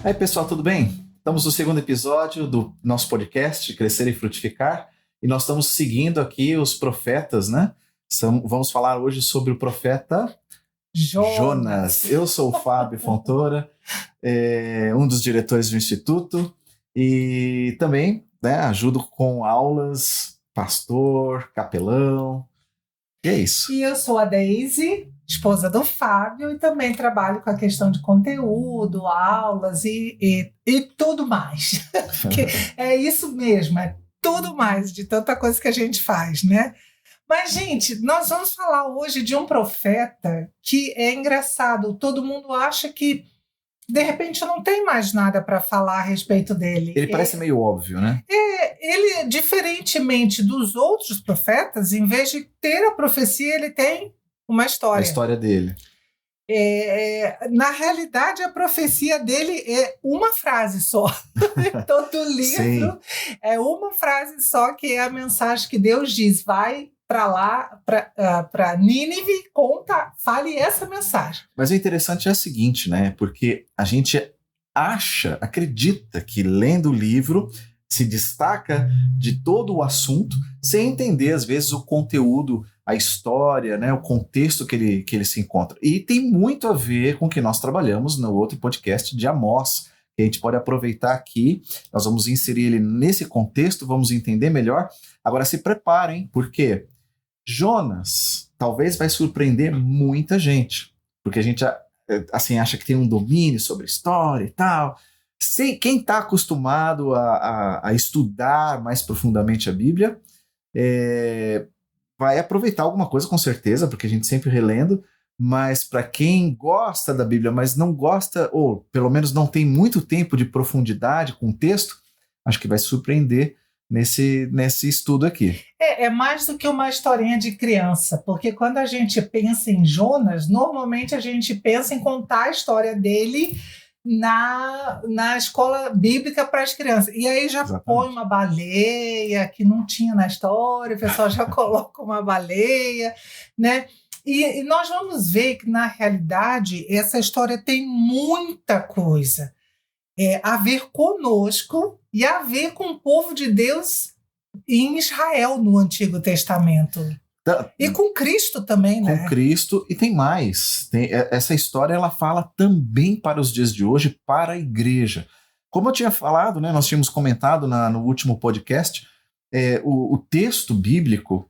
Aí, pessoal, tudo bem? Estamos no segundo episódio do nosso podcast, Crescer e Frutificar, e nós estamos seguindo aqui os profetas, né? Vamos falar hoje sobre o profeta Jonas. Eu sou o Fábio Fontoura, um dos diretores do Instituto, e também, né, ajudo com aulas, pastor, capelão, e é isso. E eu sou a Deise, esposa do Fábio, e também trabalho com a questão de conteúdo, aulas e tudo mais. Que é isso mesmo, é tudo mais de tanta coisa que a gente faz, né? Mas, gente, nós vamos falar hoje de um profeta que é engraçado. Todo mundo acha que, de repente, não tem mais nada para falar a respeito dele. Ele parece meio óbvio, né? Ele, diferentemente dos outros profetas, em vez de ter a profecia, ele tem uma história. A história dele. Na realidade, a profecia dele é uma frase só. Todo livro é uma frase só, que é a mensagem que Deus diz: vai para lá, para Nínive, fale essa mensagem. Mas o interessante é o seguinte, né? Porque a gente acredita que lendo o livro se destaca de todo o assunto, sem entender, às vezes, o conteúdo, a história, né, o contexto que ele se encontra. E tem muito a ver com o que nós trabalhamos no outro podcast de Amós, que a gente pode aproveitar aqui. Nós vamos inserir ele nesse contexto, vamos entender melhor. Agora se preparem, porque Jonas talvez vai surpreender muita gente, porque a gente assim, acha que tem um domínio sobre a história e tal. Quem está acostumado a estudar mais profundamente a Bíblia vai aproveitar alguma coisa, com certeza, porque a gente sempre relendo, mas para quem gosta da Bíblia, mas não gosta, ou pelo menos não tem muito tempo de profundidade com o texto, acho que vai surpreender nesse estudo aqui. É mais do que uma historinha de criança, porque quando a gente pensa em Jonas, normalmente a gente pensa em contar a história dele na escola bíblica para as crianças. E aí já Exatamente. Põe uma baleia que não tinha na história, o pessoal já coloca uma baleia, né? E nós vamos ver que, na realidade, essa história tem muita coisa a ver conosco e a ver com o povo de Deus em Israel no Antigo Testamento. E com Cristo também, né? Com Cristo, e tem mais. Essa história ela fala também para os dias de hoje, para a igreja. Como eu tinha falado, né, nós tínhamos comentado no último podcast, o texto bíblico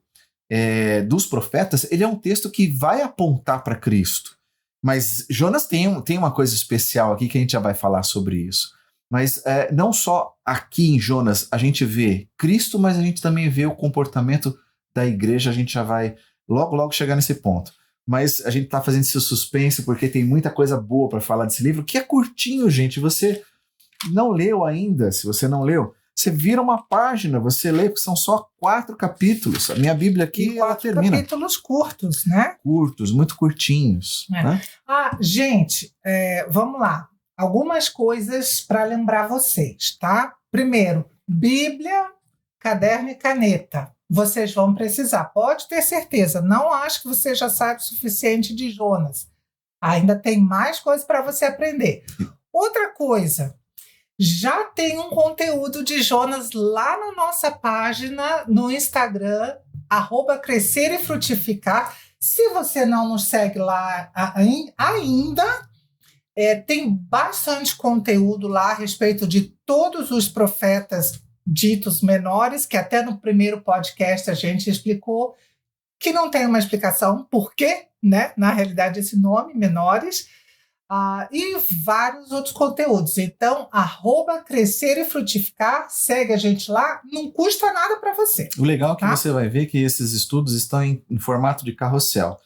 dos profetas, ele é um texto que vai apontar para Cristo. Mas Jonas tem uma coisa especial aqui que a gente já vai falar sobre isso. Mas não só aqui em Jonas a gente vê Cristo, mas a gente também vê o comportamento da igreja. A gente já vai logo chegar nesse ponto. Mas a gente está fazendo esse suspense porque tem muita coisa boa para falar desse livro, que é curtinho, gente. Você não leu ainda, se você não leu, você vira uma página, você lê, porque são só 4 capítulos. A minha Bíblia aqui, ela termina. Capítulos curtos, né? Curtos, muito curtinhos. Né? Gente, vamos lá. Algumas coisas para lembrar vocês, tá? Primeiro, Bíblia, caderno e caneta. Vocês vão precisar, pode ter certeza. Não acho que você já sabe o suficiente de Jonas. Ainda tem mais coisa para você aprender. Outra coisa, já tem um conteúdo de Jonas lá na nossa página no Instagram, @Crescer e Frutificar. Se você não nos segue lá ainda, tem bastante conteúdo lá a respeito de todos os profetas ditos menores, que até no primeiro podcast a gente explicou, que não tem uma explicação por quê, né? Na realidade, esse nome, menores, e vários outros conteúdos. Então, @Crescer e Frutificar, segue a gente lá, não custa nada para você. O legal é que você vai ver que esses estudos estão em formato de carrossel.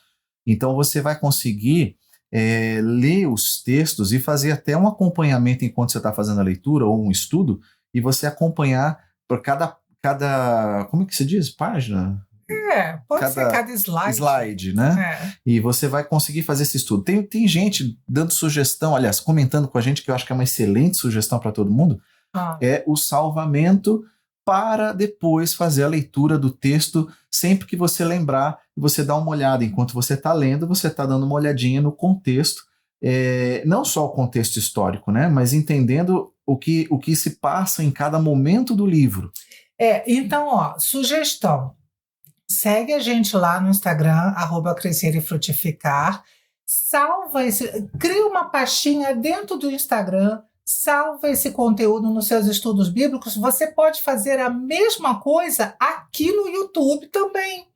Então, você vai conseguir ler os textos e fazer até um acompanhamento enquanto você está fazendo a leitura ou um estudo, e você acompanhar por cada como é que se diz? Página? Pode ser cada slide. Né? E você vai conseguir fazer esse estudo. Tem gente dando sugestão, aliás, comentando com a gente, que eu acho que é uma excelente sugestão para todo mundo, é o salvamento para depois fazer a leitura do texto sempre que você lembrar, você dá uma olhada. Enquanto você está lendo, você está dando uma olhadinha no contexto não só o contexto histórico, né, mas entendendo o que se passa em cada momento do livro. Então, sugestão. Segue a gente lá no Instagram, @Crescer e Frutificar. Cria uma pastinha dentro do Instagram, salva esse conteúdo nos seus estudos bíblicos. Você pode fazer a mesma coisa aqui no YouTube também.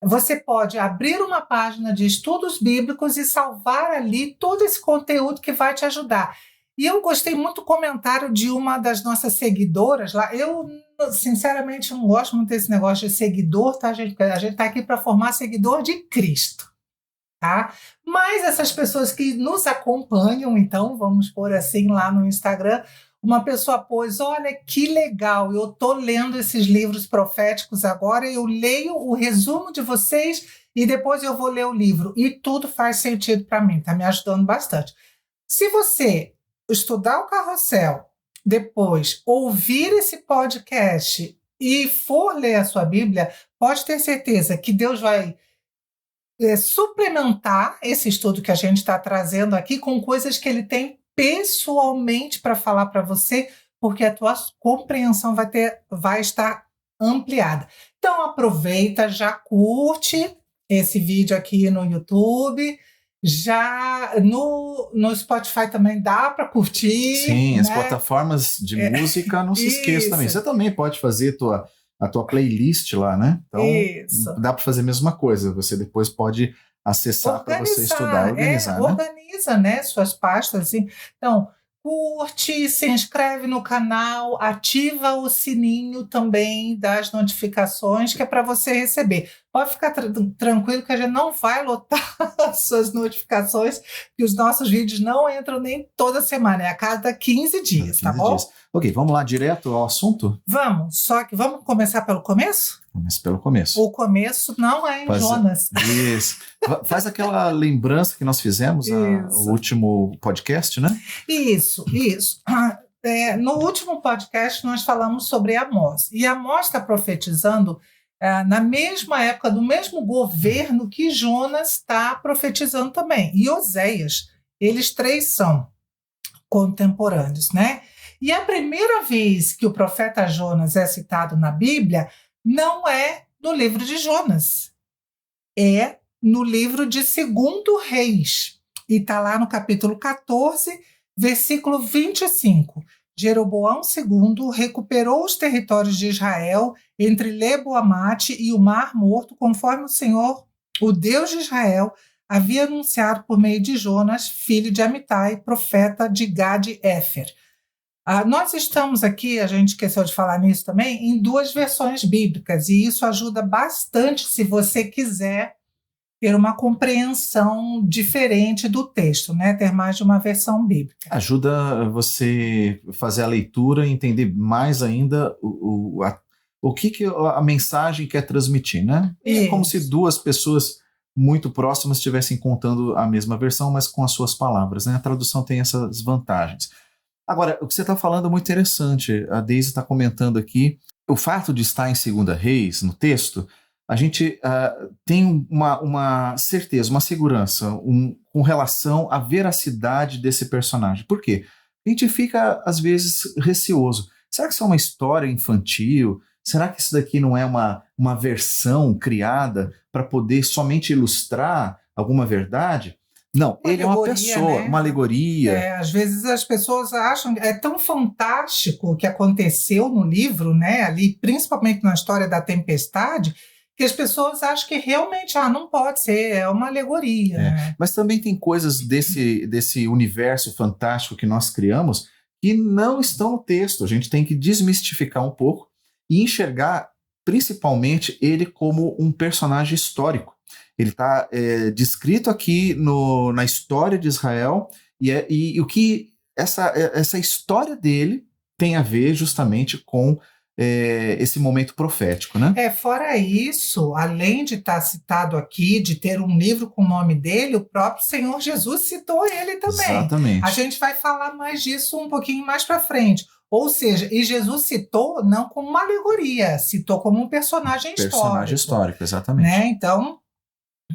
Você pode abrir uma página de estudos bíblicos e salvar ali todo esse conteúdo que vai te ajudar. E eu gostei muito do comentário de uma das nossas seguidoras lá. Eu, sinceramente, não gosto muito desse negócio de seguidor, tá, gente? Porque a gente está aqui para formar seguidor de Cristo, tá? Mas essas pessoas que nos acompanham, então, vamos pôr assim lá no Instagram, uma pessoa pôs: olha que legal, eu estou lendo esses livros proféticos agora, eu leio o resumo de vocês e depois eu vou ler o livro. E tudo faz sentido para mim, está me ajudando bastante. Se você estudar o Carrossel, depois ouvir esse podcast e for ler a sua Bíblia, pode ter certeza que Deus vai suplementar esse estudo que a gente está trazendo aqui com coisas que ele tem pessoalmente para falar para você, porque a tua compreensão vai estar ampliada. Então aproveita, já curte esse vídeo aqui no YouTube. Já no Spotify também dá para curtir. Sim, né? As plataformas de música, não se esqueça também. Você também pode fazer a tua playlist lá, né? Então, dá para fazer a mesma coisa. Você depois pode acessar para você estudar e organizar, né? Organiza, né, suas pastas. Assim. Então, curte, se inscreve no canal, ativa o sininho também das notificações, que é para você receber. Pode ficar tranquilo que a gente não vai lotar as suas notificações, que os nossos vídeos não entram nem toda semana, é a cada 15 dias, tá bom? Ok, vamos lá direto ao assunto? Vamos, só que vamos começar pelo começo? Comece pelo começo. O começo não é em Jonas. Isso. Faz aquela lembrança que nós fizemos no último podcast, né? Isso. No último podcast nós falamos sobre Amós. E Amós está profetizando na mesma época, do mesmo governo que Jonas está profetizando também. E Oséias, eles três são contemporâneos, né? E a primeira vez que o profeta Jonas é citado na Bíblia não é no livro de Jonas, é no livro de 2 Reis. E está lá no capítulo 14, versículo 25. Jeroboão II recuperou os territórios de Israel entre Lebo-Amate e o Mar Morto, conforme o Senhor, o Deus de Israel, havia anunciado por meio de Jonas, filho de Amitai, profeta de Gad-Éfer. Nós estamos aqui, a gente esqueceu de falar nisso também, em 2 versões bíblicas, e isso ajuda bastante se você quiser ter uma compreensão diferente do texto, né? Ter mais de uma versão bíblica. Ajuda você fazer a leitura e entender mais ainda o que a mensagem quer transmitir, né? É como se 2 pessoas muito próximas estivessem contando a mesma versão, mas com as suas palavras, né? A tradução tem essas vantagens. Agora, o que você está falando é muito interessante. A Deise está comentando aqui. O fato de estar em 2 Reis, no texto, a gente tem uma certeza, uma segurança com relação à veracidade desse personagem. Por quê? A gente fica, às vezes, receoso. Será que isso é uma história infantil? Será que isso daqui não é uma versão criada para poder somente ilustrar alguma verdade? Não, ele é uma pessoa, né? Uma alegoria. Às vezes as pessoas acham, é tão fantástico o que aconteceu no livro, né, ali, principalmente na história da tempestade, que as pessoas acham que realmente não pode ser, é uma alegoria. Né? Mas também tem coisas desse universo fantástico que nós criamos que não estão no texto. A gente tem que desmistificar um pouco e enxergar principalmente ele como um personagem histórico. Ele está descrito aqui na história de Israel e o que essa história dele tem a ver justamente com esse momento profético, né? Fora isso, além de estar citado aqui, de ter um livro com o nome dele, o próprio Senhor Jesus citou ele também. Exatamente. A gente vai falar mais disso um pouquinho mais para frente. Ou seja, e Jesus citou não como uma alegoria, citou como um personagem histórico. Personagem histórico, exatamente. Né? Então,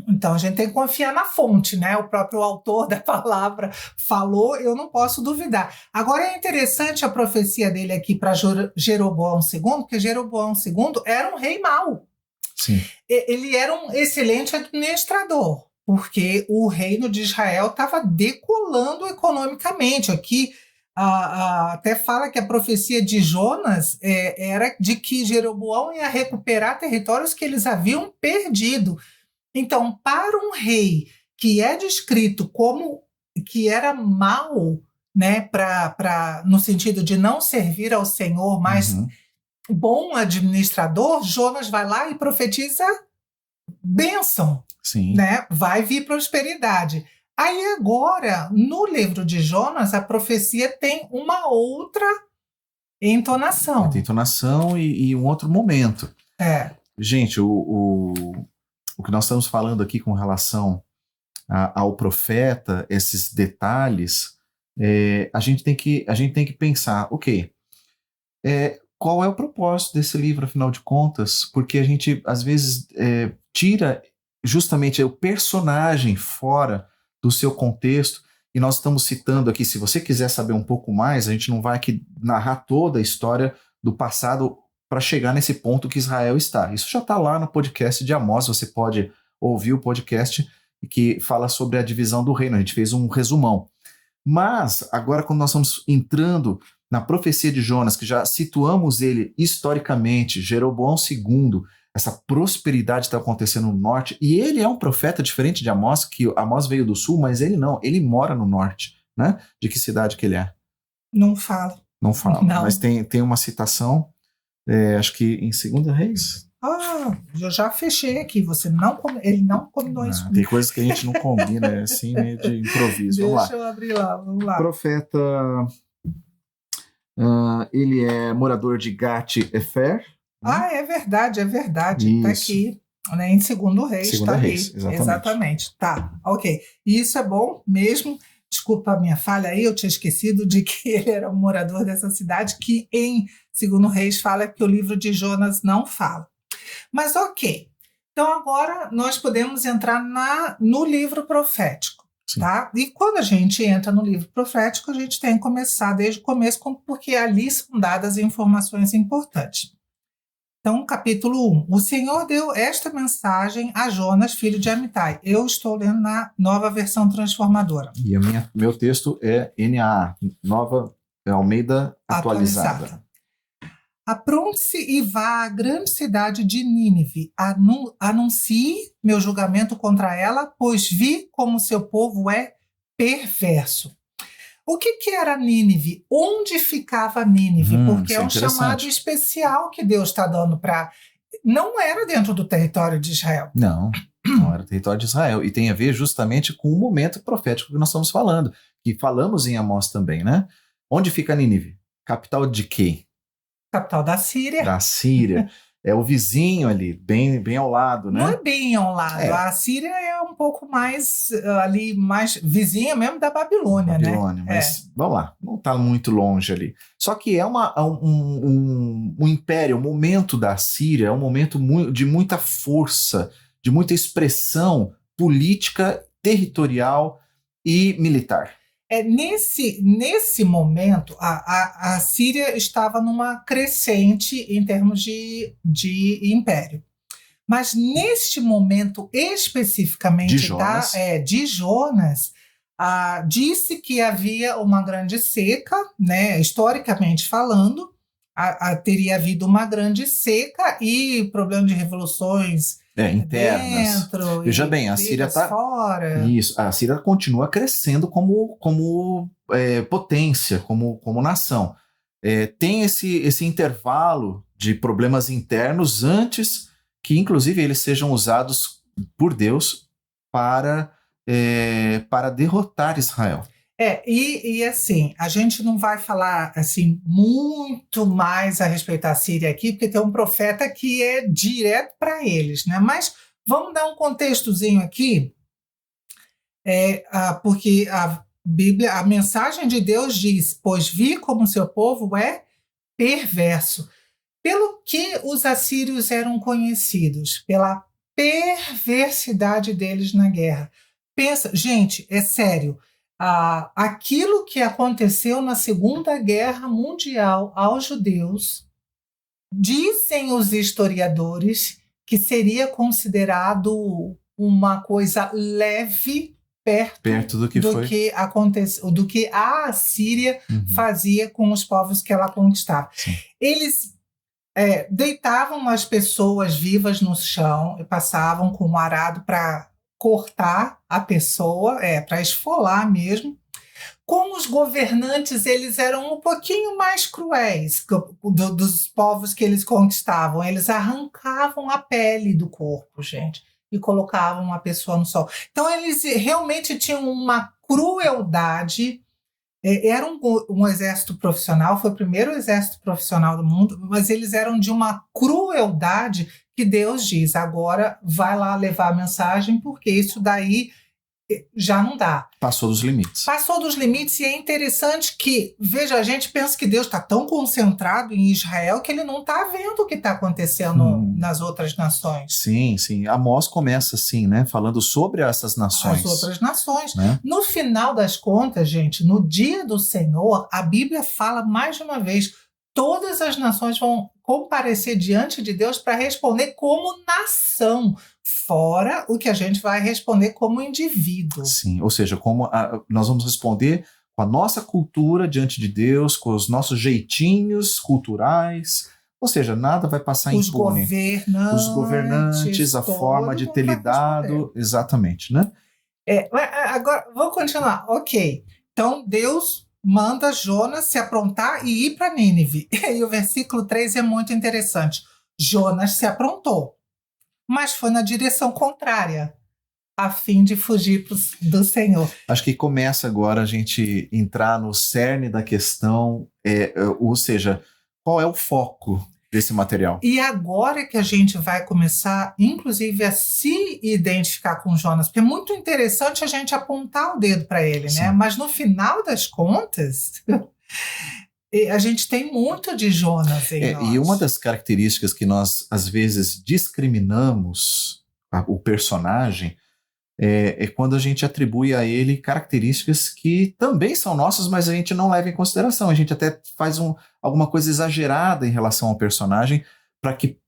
Então a gente tem que confiar na fonte, né? O próprio autor da palavra falou, eu não posso duvidar. Agora é interessante a profecia dele aqui para Jeroboão II, porque Jeroboão II era um rei mau. Sim. Ele era um excelente administrador, porque o reino de Israel estava decolando economicamente. Aqui até fala que a profecia de Jonas era de que Jeroboão ia recuperar territórios que eles haviam perdido. Então, para um rei que é descrito como que era mau, né, no sentido de não servir ao Senhor, mas bom administrador, Jonas vai lá e profetiza bênção, Sim. né? Vai vir prosperidade. Aí agora, no livro de Jonas, a profecia tem uma outra entonação. Outra entonação e um outro momento. Gente, o que nós estamos falando aqui com relação ao profeta, esses detalhes, a gente tem que pensar, ok, qual é o propósito desse livro, afinal de contas? Porque a gente, às vezes, tira justamente o personagem fora do seu contexto, e nós estamos citando aqui, se você quiser saber um pouco mais, a gente não vai aqui narrar toda a história do passado para chegar nesse ponto que Israel está. Isso já está lá no podcast de Amós, você pode ouvir o podcast que fala sobre a divisão do reino, a gente fez um resumão. Mas, agora quando nós estamos entrando na profecia de Jonas, que já situamos ele historicamente, Jeroboão II, essa prosperidade está acontecendo no norte, e ele é um profeta diferente de Amós, que Amós veio do sul, mas ele não, ele mora no norte, né? De que cidade que ele é? Não fala. Não fala, não. Mas tem uma citação, acho que em 2 Reis. Eu já fechei aqui, ele não combinou isso. Tem coisas que a gente não combina, é assim, meio de improviso. Deixa eu abrir lá, vamos lá. O profeta, ele é morador de Gat-Efer. É verdade. Está aqui, né, em 2 Reis. Segunda Reis, exatamente. Tá, ok. E isso é bom mesmo. Desculpa a minha falha aí, eu tinha esquecido de que ele era um morador dessa cidade, que em 2 Reis fala que o livro de Jonas não fala. Mas ok, então agora nós podemos entrar no livro profético, tá? E quando a gente entra no livro profético, a gente tem que começar desde o começo, porque ali são dadas informações importantes. Então, capítulo 1. O Senhor deu esta mensagem a Jonas, filho de Amitai. Eu estou lendo na Nova Versão Transformadora. E meu texto é NAA, Nova Almeida Atualizada. Apronte-se e vá à grande cidade de Nínive. Anuncie meu julgamento contra ela, pois vi como seu povo é perverso. O que era Nínive? Onde ficava Nínive? Porque é um chamado especial que Deus está dando para... Não era dentro do território de Israel. Não era território de Israel. E tem a ver justamente com o momento profético que nós estamos falando, que falamos em Amós também, né? Onde fica Nínive? Capital de quem? Capital da Síria. Da Síria. É o vizinho ali, bem ao lado, né? Não é bem ao lado. A Síria é um pouco mais ali, mais vizinha mesmo da Babilônia, né? Mas vamos lá, não está muito longe ali. Só que é um império, o momento da Síria é um momento de muita força, de muita expressão política, territorial e militar. Nesse momento, a Síria estava numa crescente em termos de império. Mas neste momento especificamente de Jonas, disse que havia uma grande seca, né, historicamente falando, teria havido uma grande seca e problema de revoluções internas. Dentro, veja bem, a Síria está fora. Isso, a Síria continua crescendo como potência, como nação. Tem esse intervalo de problemas internos antes que, inclusive, eles sejam usados por Deus para derrotar Israel. E assim, a gente não vai falar assim muito mais a respeito da Síria aqui, porque tem um profeta que é direto para eles, né? Mas vamos dar um contextozinho aqui, porque a Bíblia, a mensagem de Deus diz: pois vi como seu povo é perverso. Pelo que os assírios eram conhecidos? Pela perversidade deles na guerra. Pensa, gente, é sério, aquilo que aconteceu na Segunda Guerra Mundial aos judeus, dizem os historiadores que seria considerado uma coisa leve perto do que foi. Que aconteceu, do que a Assíria fazia com os povos que ela conquistava. Sim. Eles deitavam as pessoas vivas no chão e passavam com um arado para cortar a pessoa, para esfolar mesmo. Com os governantes, eles eram um pouquinho mais cruéis dos povos que eles conquistavam. Eles arrancavam a pele do corpo, gente, e colocavam a pessoa no sol. Então, eles realmente tinham uma crueldade. Era um exército profissional, foi o primeiro exército profissional do mundo, mas eles eram de uma crueldade que Deus diz, agora vai lá levar a mensagem, porque isso daí já não dá. Passou dos limites. Passou dos limites, e é interessante que, veja, a gente pensa que Deus está tão concentrado em Israel que ele não está vendo o que está acontecendo nas outras nações. Sim, sim. Amós começa assim, né? Falando sobre essas nações. As outras nações. Né? No final das contas, gente, no dia do Senhor, a Bíblia fala mais de uma vez, todas as nações vão comparecer diante de Deus para responder como nação, fora o que a gente vai responder como indivíduo. Sim, ou seja, nós vamos responder com a nossa cultura diante de Deus, com os nossos jeitinhos culturais, ou seja, nada vai passar impune. Os governantes, a forma de ter lidado, exatamente, né? Agora, vou continuar. Ok, então Deus manda Jonas se aprontar e ir para Nínive. E o versículo 3 é muito interessante. Jonas se aprontou, mas foi na direção contrária, a fim de fugir do Senhor. Acho que começa agora a gente entrar no cerne da questão, ou seja, qual é o foco desse material. E agora que a gente vai começar, inclusive, a se identificar com Jonas, porque é muito interessante a gente apontar o dedo para ele, né? Mas no final das contas, a gente tem muito de Jonas em nós. E uma das características que nós, às vezes, discriminamos o personagem é quando a gente atribui a ele características que também são nossas, mas a gente não leva em consideração. A gente até faz alguma coisa exagerada em relação ao personagem para que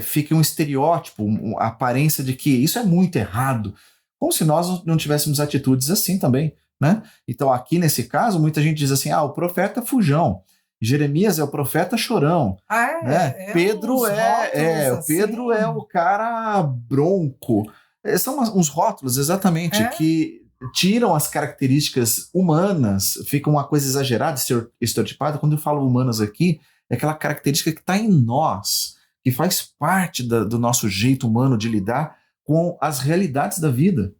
fique um estereótipo, a aparência de que isso é muito errado, como se nós não tivéssemos atitudes assim também, né? Então aqui nesse caso, muita gente diz assim, o profeta fujão, Jeremias é o profeta chorão, né? Pedro Pedro é o cara bronco. São uns rótulos, exatamente, que tiram as características humanas, fica uma coisa exagerada, estereotipada. Quando eu falo humanas aqui, é aquela característica que está em nós, que faz parte do nosso jeito humano de lidar com as realidades da vida.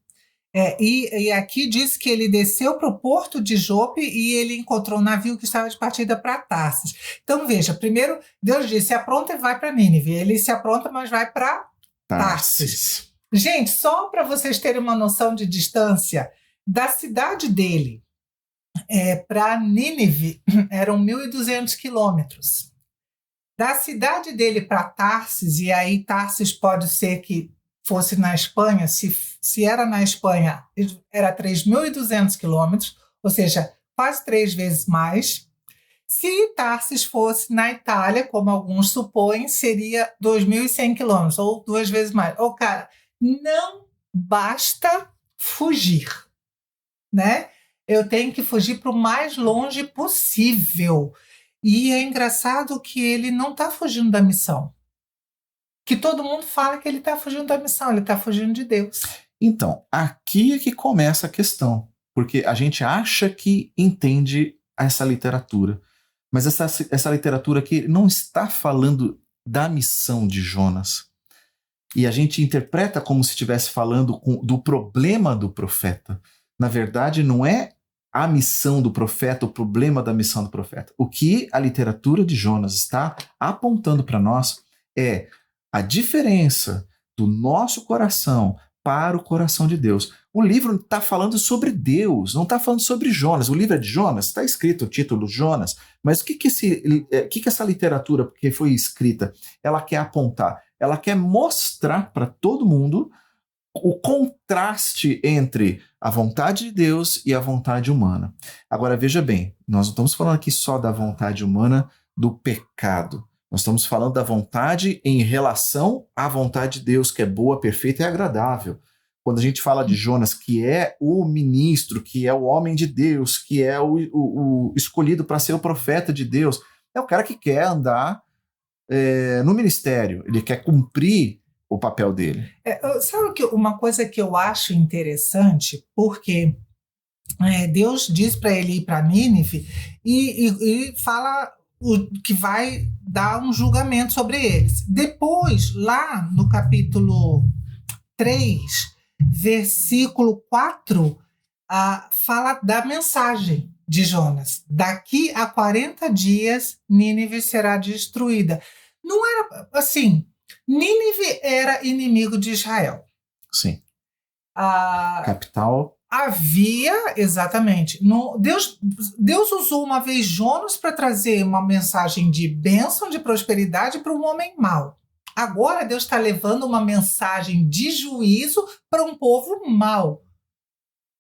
E aqui diz que ele desceu para o porto de Jope e ele encontrou um navio que estava de partida para Tarsis. Então, veja, primeiro Deus disse, se apronta e vai para Nínive. Ele se apronta, mas vai para Tarsis. Gente, só para vocês terem uma noção de distância, da cidade dele para Nínive eram 1.200 quilômetros. Da cidade dele para Tarsis, e aí Tarsis pode ser que fosse na Espanha, se era na Espanha, era 3.200 quilômetros, ou seja, quase 3 vezes mais. Se Tarsis fosse na Itália, como alguns supõem, seria 2.100 quilômetros, ou 2 vezes mais. Cara, não basta fugir, né? Eu tenho que fugir para o mais longe possível. E é engraçado que ele não está fugindo da missão. Que todo mundo fala que ele está fugindo da missão, ele está fugindo de Deus. Então, aqui é que começa a questão, porque a gente acha que entende essa literatura, mas essa literatura aqui não está falando da missão de Jonas. E a gente interpreta como se estivesse falando do problema do profeta. Na verdade, não é a missão do profeta, o problema da missão do profeta. O que a literatura de Jonas está apontando para nós é a diferença do nosso coração para o coração de Deus. O livro está falando sobre Deus, não está falando sobre Jonas. O livro é de Jonas, está escrito o título Jonas, mas o que essa literatura que foi escrita, ela quer apontar? ela quer mostrar para todo mundo o contraste entre a vontade de Deus e a vontade humana. Agora, veja bem, nós não estamos falando aqui só da vontade humana do pecado. Nós estamos falando da vontade em relação à vontade de Deus, que é boa, perfeita e agradável. Quando a gente fala de Jonas, que é o ministro, que é o homem de Deus, que é o escolhido para ser o profeta de Deus, é o cara que quer andar no ministério, ele quer cumprir o papel dele. Sabe uma coisa que eu acho interessante, porque Deus diz para ele ir para Nínive e fala que vai dar um julgamento sobre eles. Depois, lá no capítulo 3, versículo 4, fala da mensagem de Jonas. Daqui a 40 dias, Nínive será destruída. Não era assim... Nínive era inimigo de Israel. Sim. Capital. Havia, exatamente. Deus usou uma vez Jonas para trazer uma mensagem de bênção, de prosperidade para um homem mau. Agora Deus está levando uma mensagem de juízo para um povo mau.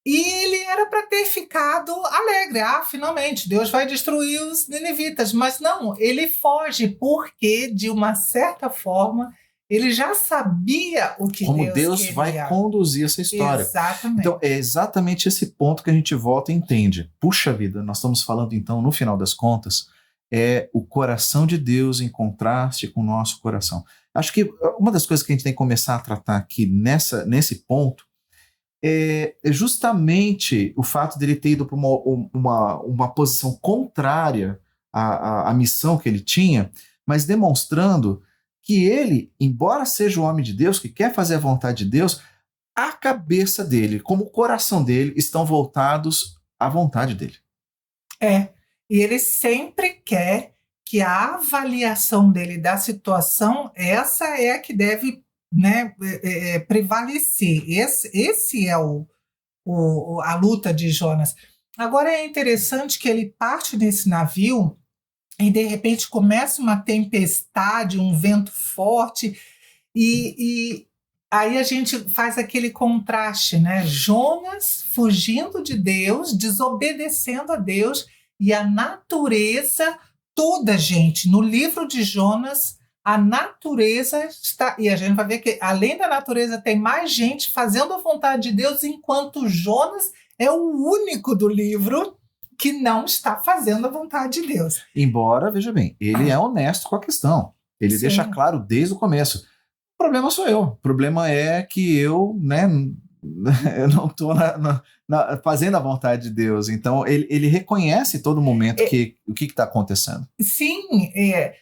E ele era para ter ficado alegre. Finalmente, Deus vai destruir os ninivitas. Mas não, ele foge porque, de uma certa forma, ele já sabia o que como Deus queria. Vai conduzir essa história. Exatamente. Então, é exatamente esse ponto que a gente volta e entende. Puxa vida, nós estamos falando, então, no final das contas, é o coração de Deus em contraste com o nosso coração. Acho que uma das coisas que a gente tem que começar a tratar aqui nesse ponto é justamente o fato dele ter ido para uma posição contrária à missão que ele tinha, mas demonstrando que ele, embora seja o homem de Deus, que quer fazer a vontade de Deus, a cabeça dele, como o coração dele, estão voltados à vontade dele. E ele sempre quer que a avaliação dele da situação, essa é a que deve prevalecer. Esse é a luta de Jonas. Agora é interessante que ele parte desse navio e de repente começa uma tempestade, um vento forte, e aí a gente faz aquele contraste, né? Jonas fugindo de Deus, desobedecendo a Deus, e a natureza toda, gente, no livro de Jonas, a natureza está... E a gente vai ver que, além da natureza, tem mais gente fazendo a vontade de Deus, enquanto Jonas é o único do livro que não está fazendo a vontade de Deus. Embora, veja bem, ele é honesto com a questão. Ele Sim. deixa claro desde o começo. O problema sou eu. O problema é que eu eu não estou fazendo a vontade de Deus. Então, ele reconhece em todo momento o que está acontecendo. Sim,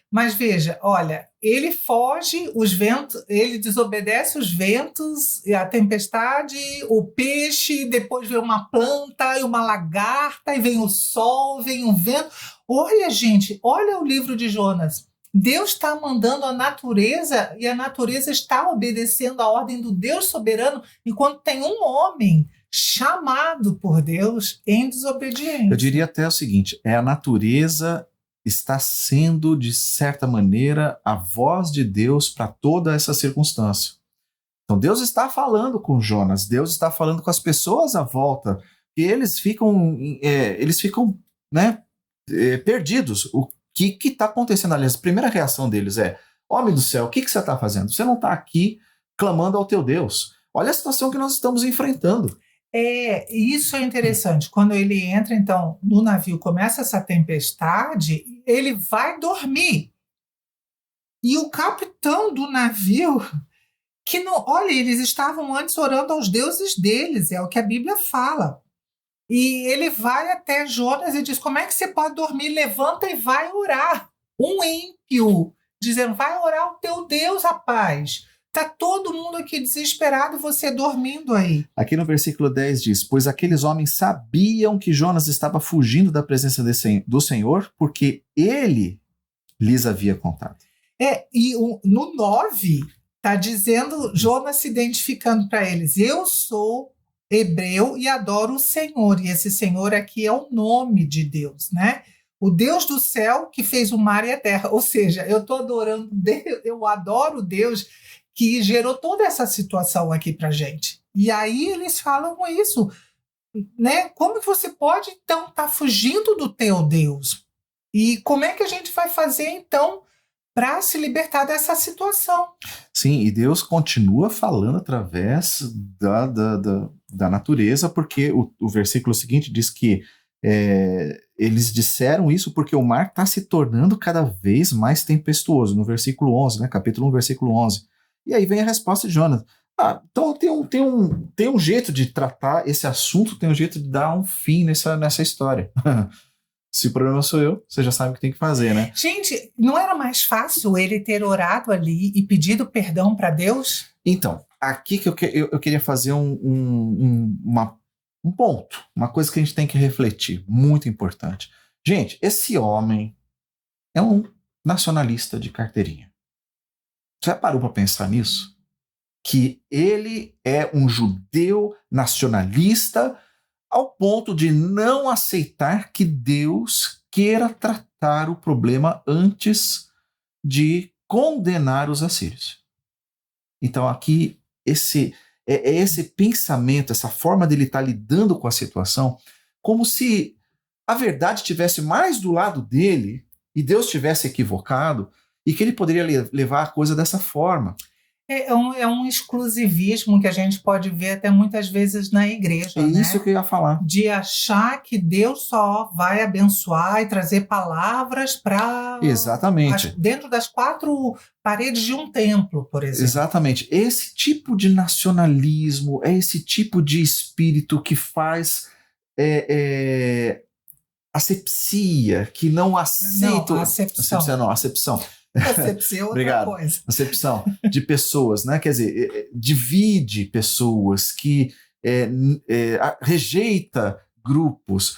mas veja, olha, ele foge, os ventos, ele desobedece os ventos, a tempestade, o peixe, depois vem uma planta e uma lagarta, e vem o sol, vem um vento. Olha, gente, olha o livro de Jonas. Deus está mandando a natureza e a natureza está obedecendo a ordem do Deus soberano, enquanto tem um homem chamado por Deus em desobediência. Eu diria até o seguinte, a natureza está sendo, de certa maneira, a voz de Deus para toda essa circunstância. Então Deus está falando com Jonas, Deus está falando com as pessoas à volta, e eles ficam perdidos. O que está acontecendo ali? A primeira reação deles é: homem do céu, o que você está fazendo? Você não está aqui clamando ao teu Deus. Olha a situação que nós estamos enfrentando. Isso é interessante. Quando ele entra, então, no navio, começa essa tempestade, ele vai dormir. E o capitão do navio, que não... Olha, eles estavam antes orando aos deuses deles, é o que a Bíblia fala. E ele vai até Jonas e diz: como é que você pode dormir? Levanta e vai orar. Um ímpio, dizendo: vai orar ao teu Deus, rapaz. Está todo mundo aqui desesperado e você dormindo aí. Aqui no versículo 10 diz: pois aqueles homens sabiam que Jonas estava fugindo da presença do Senhor, porque ele lhes havia contado. E no 9 está dizendo, Jonas se identificando para eles: eu sou hebreu e adoro o Senhor. E esse Senhor aqui é o nome de Deus, né? o Deus do céu que fez o mar e a terra. Ou seja, eu estou adorando Deus, eu adoro Deus que gerou toda essa situação aqui para gente. E aí eles falam isso, né? Como que você pode, então, estar fugindo do teu Deus? E como é que a gente vai fazer, então, para se libertar dessa situação? Sim, e Deus continua falando através da natureza, porque o versículo seguinte diz que eles disseram isso porque o mar está se tornando cada vez mais tempestuoso, no versículo 11, né, capítulo 1, versículo 11. E aí vem a resposta de Jonas. Então tem um jeito de tratar esse assunto, tem um jeito de dar um fim nessa história. Se o problema sou eu, você já sabe o que tem que fazer, né? Gente, não era mais fácil ele ter orado ali e pedido perdão para Deus? Então, aqui que eu queria fazer um ponto, uma coisa que a gente tem que refletir, muito importante. Gente, esse homem é um nacionalista de carteirinha. Você já parou para pensar nisso? Que ele é um judeu nacionalista ao ponto de não aceitar que Deus queira tratar o problema antes de condenar os assírios. Então aqui esse pensamento, essa forma dele estar lidando com a situação, como se a verdade estivesse mais do lado dele e Deus estivesse equivocado e que ele poderia levar a coisa dessa forma. É um exclusivismo que a gente pode ver até muitas vezes na igreja. É isso, né? que eu ia falar. De achar que Deus só vai abençoar e trazer palavras para... Exatamente. Dentro das 4 paredes de um templo, por exemplo. Exatamente. Esse tipo de nacionalismo, é esse tipo de espírito que faz asepsia, que não aceita... Não, acepção. Acepção. Acepção é outra Obrigado. coisa. Acepção de pessoas, né? Quer dizer, divide pessoas, que rejeita grupos.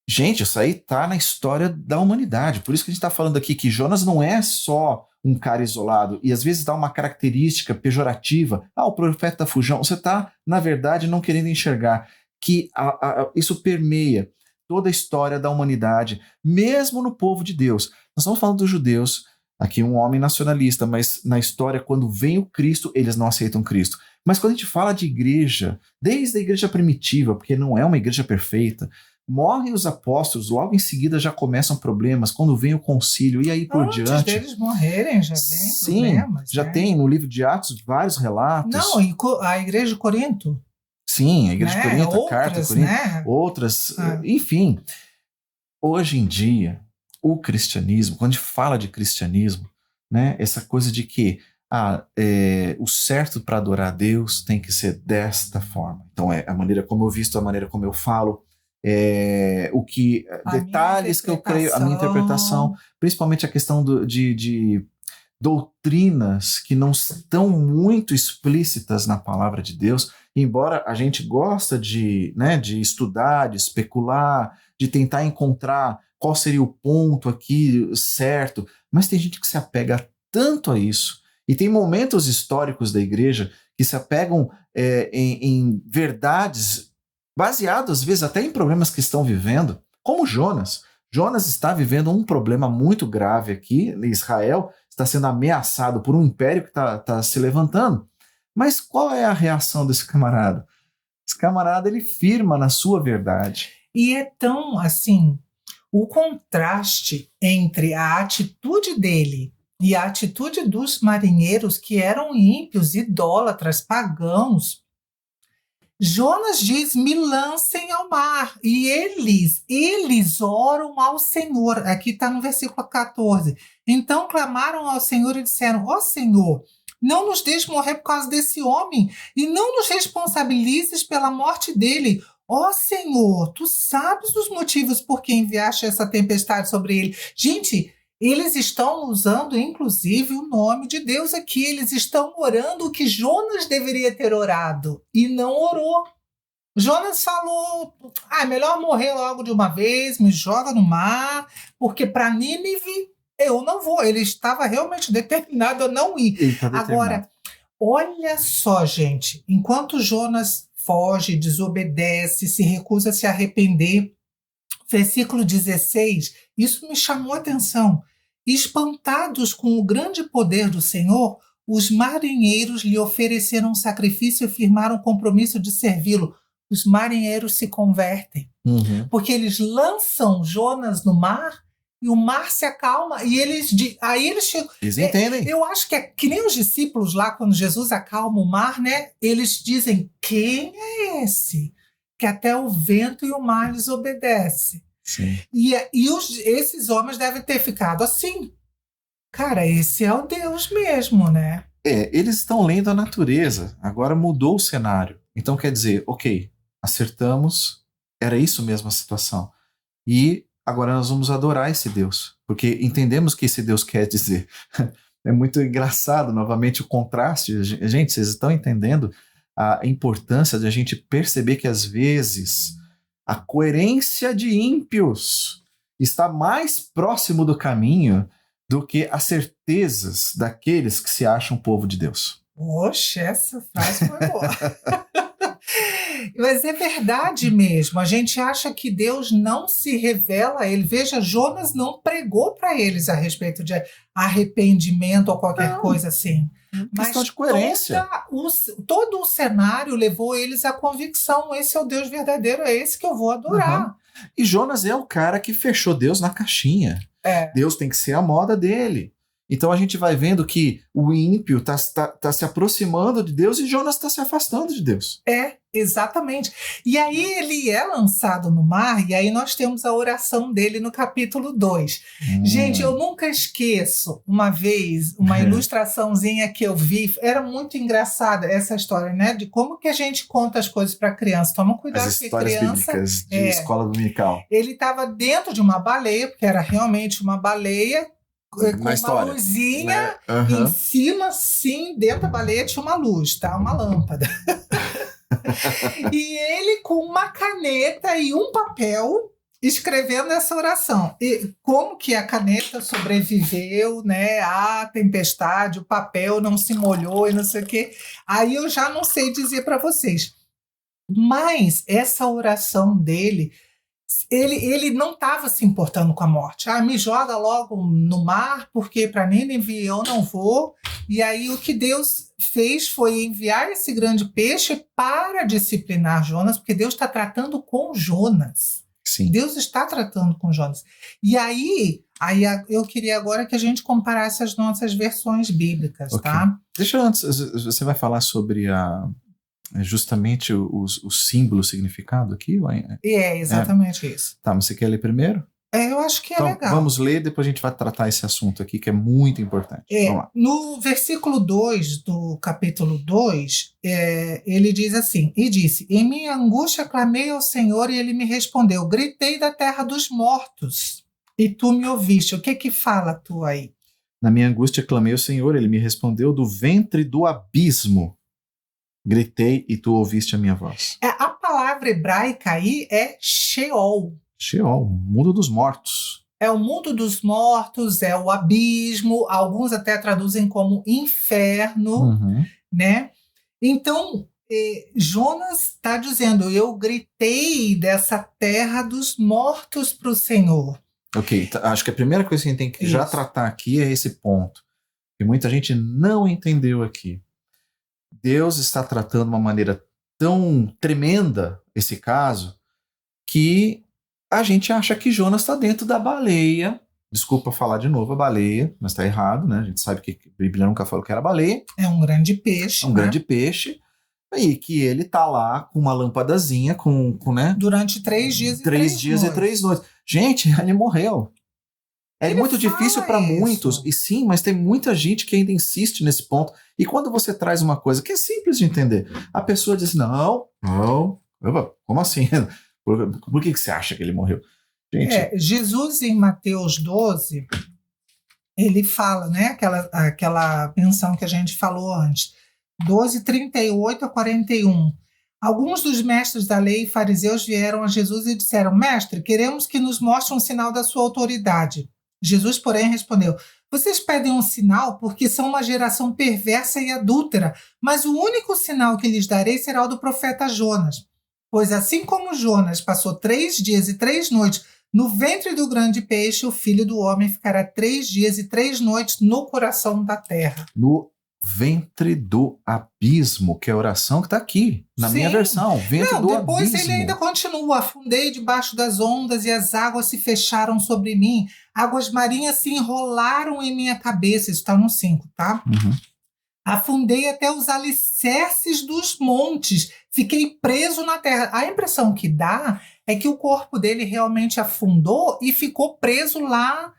Gente, isso aí tá na história da humanidade. Por isso que a gente está falando aqui que Jonas não é só um cara isolado e às vezes dá uma característica pejorativa. O profeta fujão. Você está, na verdade, não querendo enxergar que isso permeia toda a história da humanidade, mesmo no povo de Deus. Nós estamos falando dos judeus, aqui um homem nacionalista, mas na história, quando vem o Cristo, eles não aceitam Cristo. Mas quando a gente fala de igreja, desde a igreja primitiva, porque não é uma igreja perfeita, morrem os apóstolos, logo em seguida já começam problemas, quando vem o concílio e aí por diante. Antes deles morrerem já tem problemas. Já tem no livro de Atos vários relatos. Não, a igreja de Corinto. Sim, a igreja de Corinto, a carta de Corinto, outras, enfim. Hoje em dia, o cristianismo, quando a gente fala de cristianismo, né, essa coisa de que o certo para adorar a Deus tem que ser desta forma. Então é a maneira como eu visto, a maneira como eu falo, detalhes que eu creio, a minha interpretação, principalmente a questão de doutrinas que não estão muito explícitas na palavra de Deus, embora a gente gosta de estudar, de especular, de tentar encontrar qual seria o ponto aqui certo, mas tem gente que se apega tanto a isso, e tem momentos históricos da igreja que se apegam em verdades baseadas, às vezes, até em problemas que estão vivendo, como Jonas. Jonas está vivendo um problema muito grave aqui, Israel está sendo ameaçado por um império que está se levantando, mas qual é a reação desse camarada? Esse camarada, ele firma na sua verdade. E é tão assim... O contraste entre a atitude dele e a atitude dos marinheiros, que eram ímpios, idólatras, pagãos. Jonas diz: me lancem ao mar. E eles oram ao Senhor. Aqui está no versículo 14. Então clamaram ao Senhor e disseram: ó Senhor, não nos deixe morrer por causa desse homem e não nos responsabilizes pela morte dele. Ó Senhor, tu sabes os motivos por que enviaste essa tempestade sobre ele. Gente, eles estão usando inclusive o nome de Deus aqui. Eles estão orando o que Jonas deveria ter orado e não orou. Jonas falou: melhor morrer logo de uma vez, me joga no mar, porque para Nínive eu não vou. Ele estava realmente determinado a não ir. Agora, olha só, gente, enquanto Jonas foge, desobedece, se recusa a se arrepender, Versículo 16, isso me chamou a atenção. Espantados com o grande poder do Senhor, os marinheiros lhe ofereceram um sacrifício e firmaram o compromisso de servi-lo. Os marinheiros se convertem, porque eles lançam Jonas no mar e o mar se acalma. E aí eles chegam. Eles entendem. Eu acho que é que nem os discípulos lá, quando Jesus acalma o mar, né? Eles dizem: quem é esse? Que até o vento e o mar lhes obedecem. Sim. Esses homens devem ter ficado assim. Cara, esse é o Deus mesmo, né? Eles estão lendo a natureza. Agora mudou o cenário. Então quer dizer, ok, acertamos, era isso mesmo a situação. E agora nós vamos adorar esse Deus, porque entendemos o que esse Deus quer dizer. É muito engraçado, novamente, o contraste. Gente, vocês estão entendendo a importância de a gente perceber que, às vezes, a coerência de ímpios está mais próximo do caminho do que as certezas daqueles que se acham povo de Deus. Poxa, essa frase foi boa. Mas é verdade mesmo. A gente acha que Deus não se revela a ele. Veja, Jonas não pregou para eles a respeito de arrependimento ou qualquer coisa assim. Mas questão de coerência. Todo o cenário levou eles à convicção: esse é o Deus verdadeiro, é esse que eu vou adorar. E Jonas é o cara que fechou Deus na caixinha. Deus tem que ser a moda dele. Então a gente vai vendo que o ímpio tá se aproximando de Deus e Jonas está se afastando de Deus. Exatamente. E aí ele é lançado no mar, e aí nós temos a oração dele no capítulo 2. Gente, eu nunca esqueço, uma vez, uma ilustraçãozinha que eu vi, era muito engraçada essa história, né? De como que a gente conta as coisas para criança. Toma cuidado, as com histórias criança. Bíblicas de escola dominical. Ele estava dentro de uma baleia, porque era realmente uma baleia, com uma luzinha, né? Em cima, sim, dentro da baleia tinha uma luz, tá? Uma lâmpada. E ele com uma caneta e um papel escrevendo essa oração. E como que a caneta sobreviveu, né, à tempestade, o papel não se molhou e não sei o quê. Aí eu já não sei dizer para vocês. Mas essa oração dele, ele não estava se importando com a morte. Me joga logo no mar, porque para Nínive eu não vou. E aí o que Deus fez foi enviar esse grande peixe para disciplinar Jonas, porque Deus está tratando com Jonas. Sim. Deus está tratando com Jonas. E aí eu queria agora que a gente comparasse as nossas versões bíblicas, tá? Deixa antes, você vai falar sobre justamente o símbolo, o significado aqui? Exatamente isso. Tá, mas você quer ler primeiro? Eu acho que então, legal. Vamos ler, depois a gente vai tratar esse assunto aqui, que é muito importante. Vamos lá. No versículo 2 do capítulo 2, ele diz assim: E disse, em minha angústia clamei ao Senhor e ele me respondeu, gritei da terra dos mortos e tu me ouviste. O que fala tu aí? Na minha angústia clamei ao Senhor, ele me respondeu do ventre do abismo. Gritei e tu ouviste a minha voz. A palavra hebraica aí é Sheol. Sheol, mundo dos mortos. É o mundo dos mortos, é o abismo, alguns até traduzem como inferno, né? Então, Jonas está dizendo, eu gritei dessa terra dos mortos para o Senhor. Ok, acho que a primeira coisa que a gente tem que já tratar aqui é esse ponto, que muita gente não entendeu aqui. Deus está tratando de uma maneira tão tremenda esse caso, que a gente acha que Jonas está dentro da baleia. Desculpa falar de novo a baleia, mas está errado, né? A gente sabe que a Bíblia nunca falou que era baleia. É um grande peixe. É um grande peixe. E que ele está lá com uma lâmpadazinha, né? Durante 3 dias e 3 dias noites. E 3 noites. Gente, ele morreu. É muito difícil para muitos, e sim, mas tem muita gente que ainda insiste nesse ponto. E quando você traz uma coisa que é simples de entender, a pessoa diz, não, como assim? Por que você acha que ele morreu? Gente, Jesus em Mateus 12, ele fala, né, aquela menção que a gente falou antes, 12, 38 a 41. Alguns dos mestres da lei e fariseus vieram a Jesus e disseram, mestre, queremos que nos mostre um sinal da sua autoridade. Jesus, porém, respondeu, vocês pedem um sinal porque são uma geração perversa e adúltera, mas o único sinal que lhes darei será o do profeta Jonas. Pois assim como Jonas passou 3 dias e 3 noites No ventre do grande peixe, o filho do homem ficará 3 dias e 3 noites no coração da terra. No ventre do abismo, que é a oração que está aqui, na minha versão. Ventre do depois abismo. ele ainda continua. Afundei debaixo das ondas e as águas se fecharam sobre mim. Águas marinhas se enrolaram em minha cabeça. Isso está no 5, tá? Uhum. Afundei até os alicerces dos montes. Fiquei preso na terra. A impressão que dá é que o corpo dele realmente afundou e ficou preso lá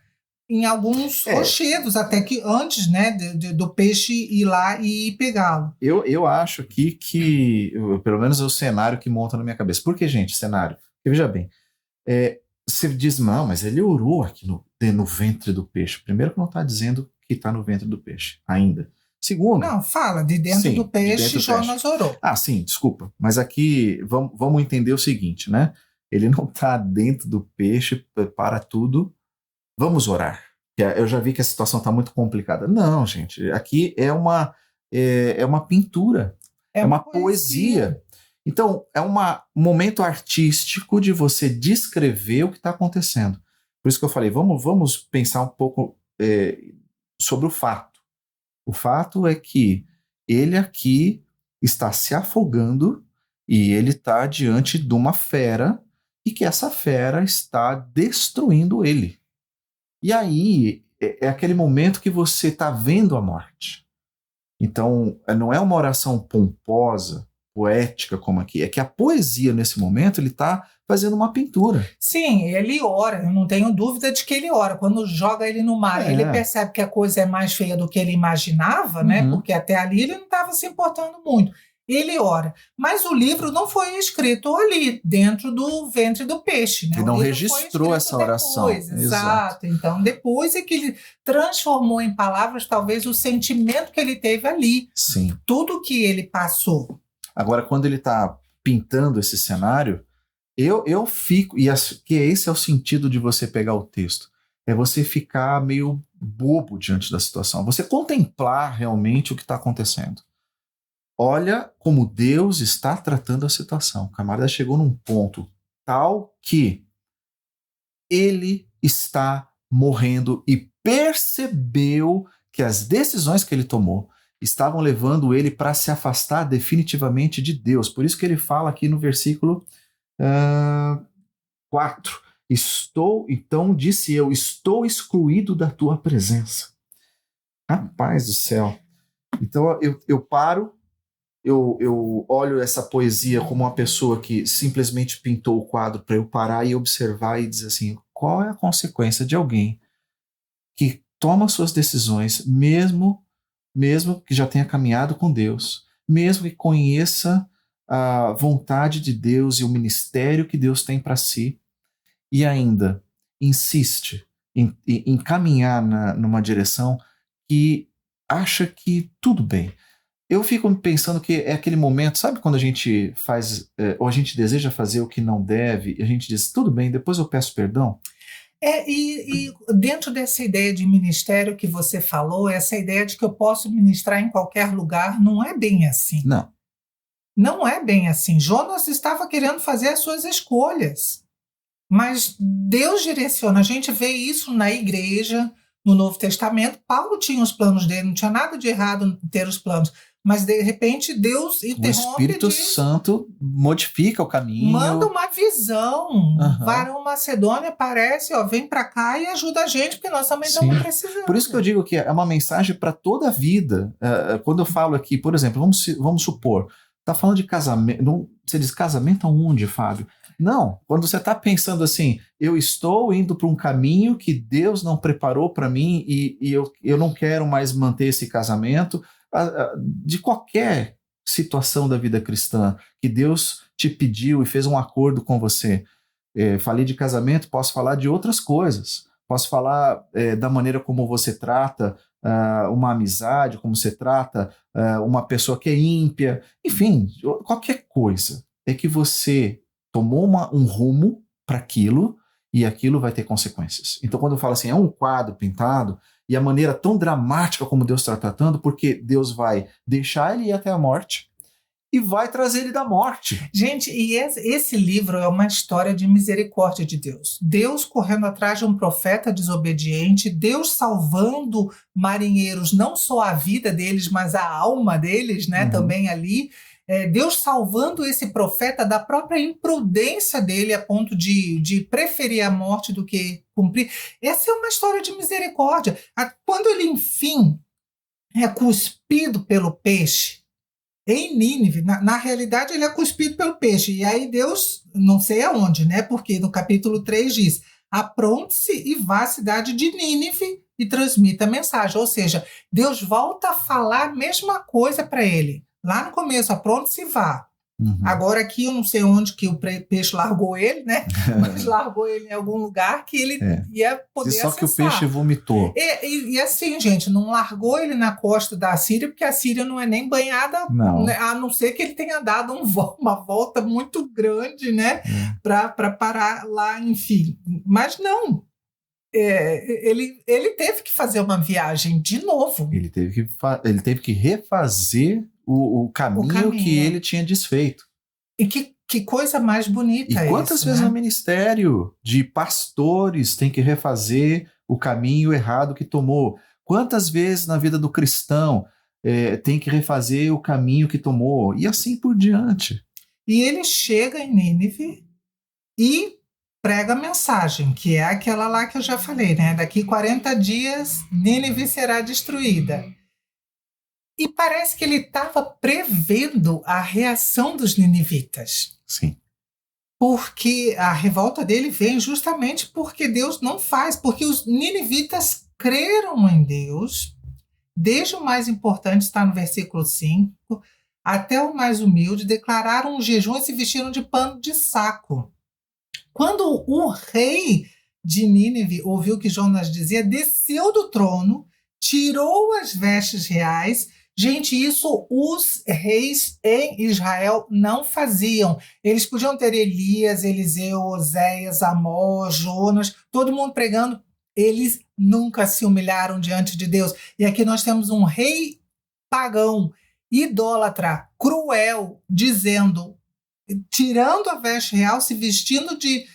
em alguns rochedos, até que antes, né, do peixe ir lá e pegá-lo. Eu acho aqui que, pelo menos é o cenário que monta na minha cabeça. Por que, gente, cenário? Porque, veja bem, você diz, não, mas ele orou aqui no ventre do peixe. Primeiro que não está dizendo que está no ventre do peixe, ainda. Segundo... Não, fala, de dentro do peixe, Jonas orou. Ah, sim, desculpa. Mas aqui, vamos entender o seguinte, né? Ele não está dentro do peixe, para tudo. Vamos orar. Eu já vi que a situação está muito complicada. Não, gente, aqui é uma pintura, é uma poesia. Então, é um momento artístico de você descrever o que está acontecendo. Por isso que eu falei, vamos pensar um pouco sobre o fato. O fato é que ele aqui está se afogando e ele está diante de uma fera e que essa fera está destruindo ele. E aí é aquele momento que você está vendo a morte. Então, não é uma oração pomposa, poética como aqui, é que a poesia nesse momento ele está fazendo uma pintura. Sim, ele ora, eu não tenho dúvida de que ele ora. Quando joga ele no mar, ele percebe que a coisa é mais feia do que ele imaginava, né? Porque até ali ele não estava se importando muito. Ele ora. Mas o livro não foi escrito ali, dentro do ventre do peixe. Né? Ele não registrou essa oração. Exato. Então, depois é que ele transformou em palavras, talvez, o sentimento que ele teve ali. Sim. Tudo que ele passou. Agora, quando ele está pintando esse cenário, eu fico... E que esse é o sentido de você pegar o texto. É você ficar meio bobo diante da situação. Você contemplar realmente o que está acontecendo. Olha como Deus está tratando a situação. O camarada chegou num ponto tal que ele está morrendo e percebeu que as decisões que ele tomou estavam levando ele para se afastar definitivamente de Deus. Por isso que ele fala aqui no versículo 4. Então disse eu, estou excluído da tua presença. Rapaz do céu. Então eu paro, eu olho essa poesia como uma pessoa que simplesmente pintou o quadro para eu parar e observar e dizer assim, qual é a consequência de alguém que toma suas decisões, mesmo que já tenha caminhado com Deus, mesmo que conheça a vontade de Deus e o ministério que Deus tem para si, e ainda insiste em caminhar numa direção que acha que tudo bem. Eu fico pensando que é aquele momento, sabe quando a gente faz, ou a gente deseja fazer o que não deve, e a gente diz, tudo bem, depois eu peço perdão? E dentro dessa ideia de ministério que você falou, essa ideia de que eu posso ministrar em qualquer lugar, não é bem assim. Não. Não é bem assim. Jonas estava querendo fazer as suas escolhas, mas Deus direciona. A gente vê isso na igreja, no Novo Testamento. Paulo tinha os planos dele, não tinha nada de errado em ter os planos. Mas, de repente, Deus interrompe. O Espírito Santo modifica o caminho. Manda uma visão. Varão Macedônia aparece, vem para cá e ajuda a gente, porque nós também estamos precisando. Por isso que eu digo que é uma mensagem para toda a vida. Quando eu falo aqui, por exemplo, vamos supor, está falando de casamento. Você diz casamento aonde, Fábio? Não, quando você está pensando assim, eu estou indo para um caminho que Deus não preparou para mim e eu não quero mais manter esse casamento, de qualquer situação da vida cristã que Deus te pediu e fez um acordo com você. Falei de casamento, posso falar de outras coisas. Posso falar da maneira como você trata uma amizade, como você trata uma pessoa que é ímpia. Enfim, qualquer coisa. É que você tomou um rumo para aquilo e aquilo vai ter consequências. Então, quando eu falo assim, é um quadro pintado, e a maneira tão dramática como Deus está tratando, porque Deus vai deixar ele ir até a morte, e vai trazer ele da morte. Gente, e esse livro é uma história de misericórdia de Deus. Deus correndo atrás de um profeta desobediente, Deus salvando marinheiros, não só a vida deles, mas a alma deles, né, também ali. Deus salvando esse profeta da própria imprudência dele a ponto de preferir a morte do que cumprir. Essa é uma história de misericórdia. Quando ele, enfim, é cuspido pelo peixe, em Nínive, na realidade ele é cuspido pelo peixe, e aí Deus, não sei aonde, né? Porque no capítulo 3 diz, apronte-se e vá à cidade de Nínive e transmita a mensagem. Ou seja, Deus volta a falar a mesma coisa para ele. Lá no começo, apronte-se e vá. Agora aqui eu não sei onde que o peixe largou ele, né? Mas largou ele em algum lugar que ele ia poder só acessar. Que o peixe vomitou. E assim, gente, não largou ele na costa da Síria, porque a Síria não é nem banhada, né, a não ser que ele tenha dado uma volta muito grande, né? Para parar lá, enfim. Mas não. Ele teve que fazer uma viagem de novo. Ele teve que refazer o caminho que ele tinha desfeito. E que coisa mais bonita E quantas vezes no ministério de pastores tem que refazer o caminho errado que tomou? Quantas vezes na vida do cristão tem que refazer o caminho que tomou? E assim por diante. E ele chega em Nínive e prega a mensagem, que é aquela lá que eu já falei, né? Daqui 40 dias, Nínive será destruída. E parece que ele estava prevendo a reação dos ninivitas. Sim. Porque a revolta dele vem justamente porque Deus não faz, porque os ninivitas creram em Deus, desde o mais importante, está no versículo 5, até o mais humilde, declararam um jejum e se vestiram de pano de saco. Quando o rei de Nínive ouviu o que Jonas dizia, desceu do trono, tirou as vestes reais. Gente, isso os reis em Israel não faziam. Eles podiam ter Elias, Eliseu, Oséias, Amós, Jonas, todo mundo pregando. Eles nunca se humilharam diante de Deus. E aqui nós temos um rei pagão, idólatra, cruel, dizendo, tirando a veste real, se vestindo de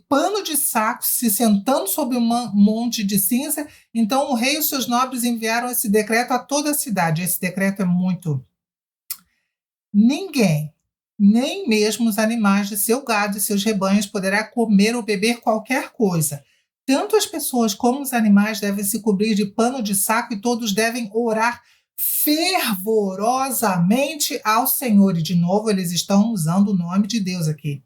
pano de saco, se sentando sobre um monte de cinza. Então o rei e os seus nobres enviaram esse decreto a toda a cidade. Esse decreto é muito... Ninguém, nem mesmo os animais de seu gado e seus rebanhos, poderá comer ou beber qualquer coisa. Tanto as pessoas como os animais devem se cobrir de pano de saco e todos devem orar fervorosamente ao Senhor. E de novo eles estão usando o nome de Deus aqui.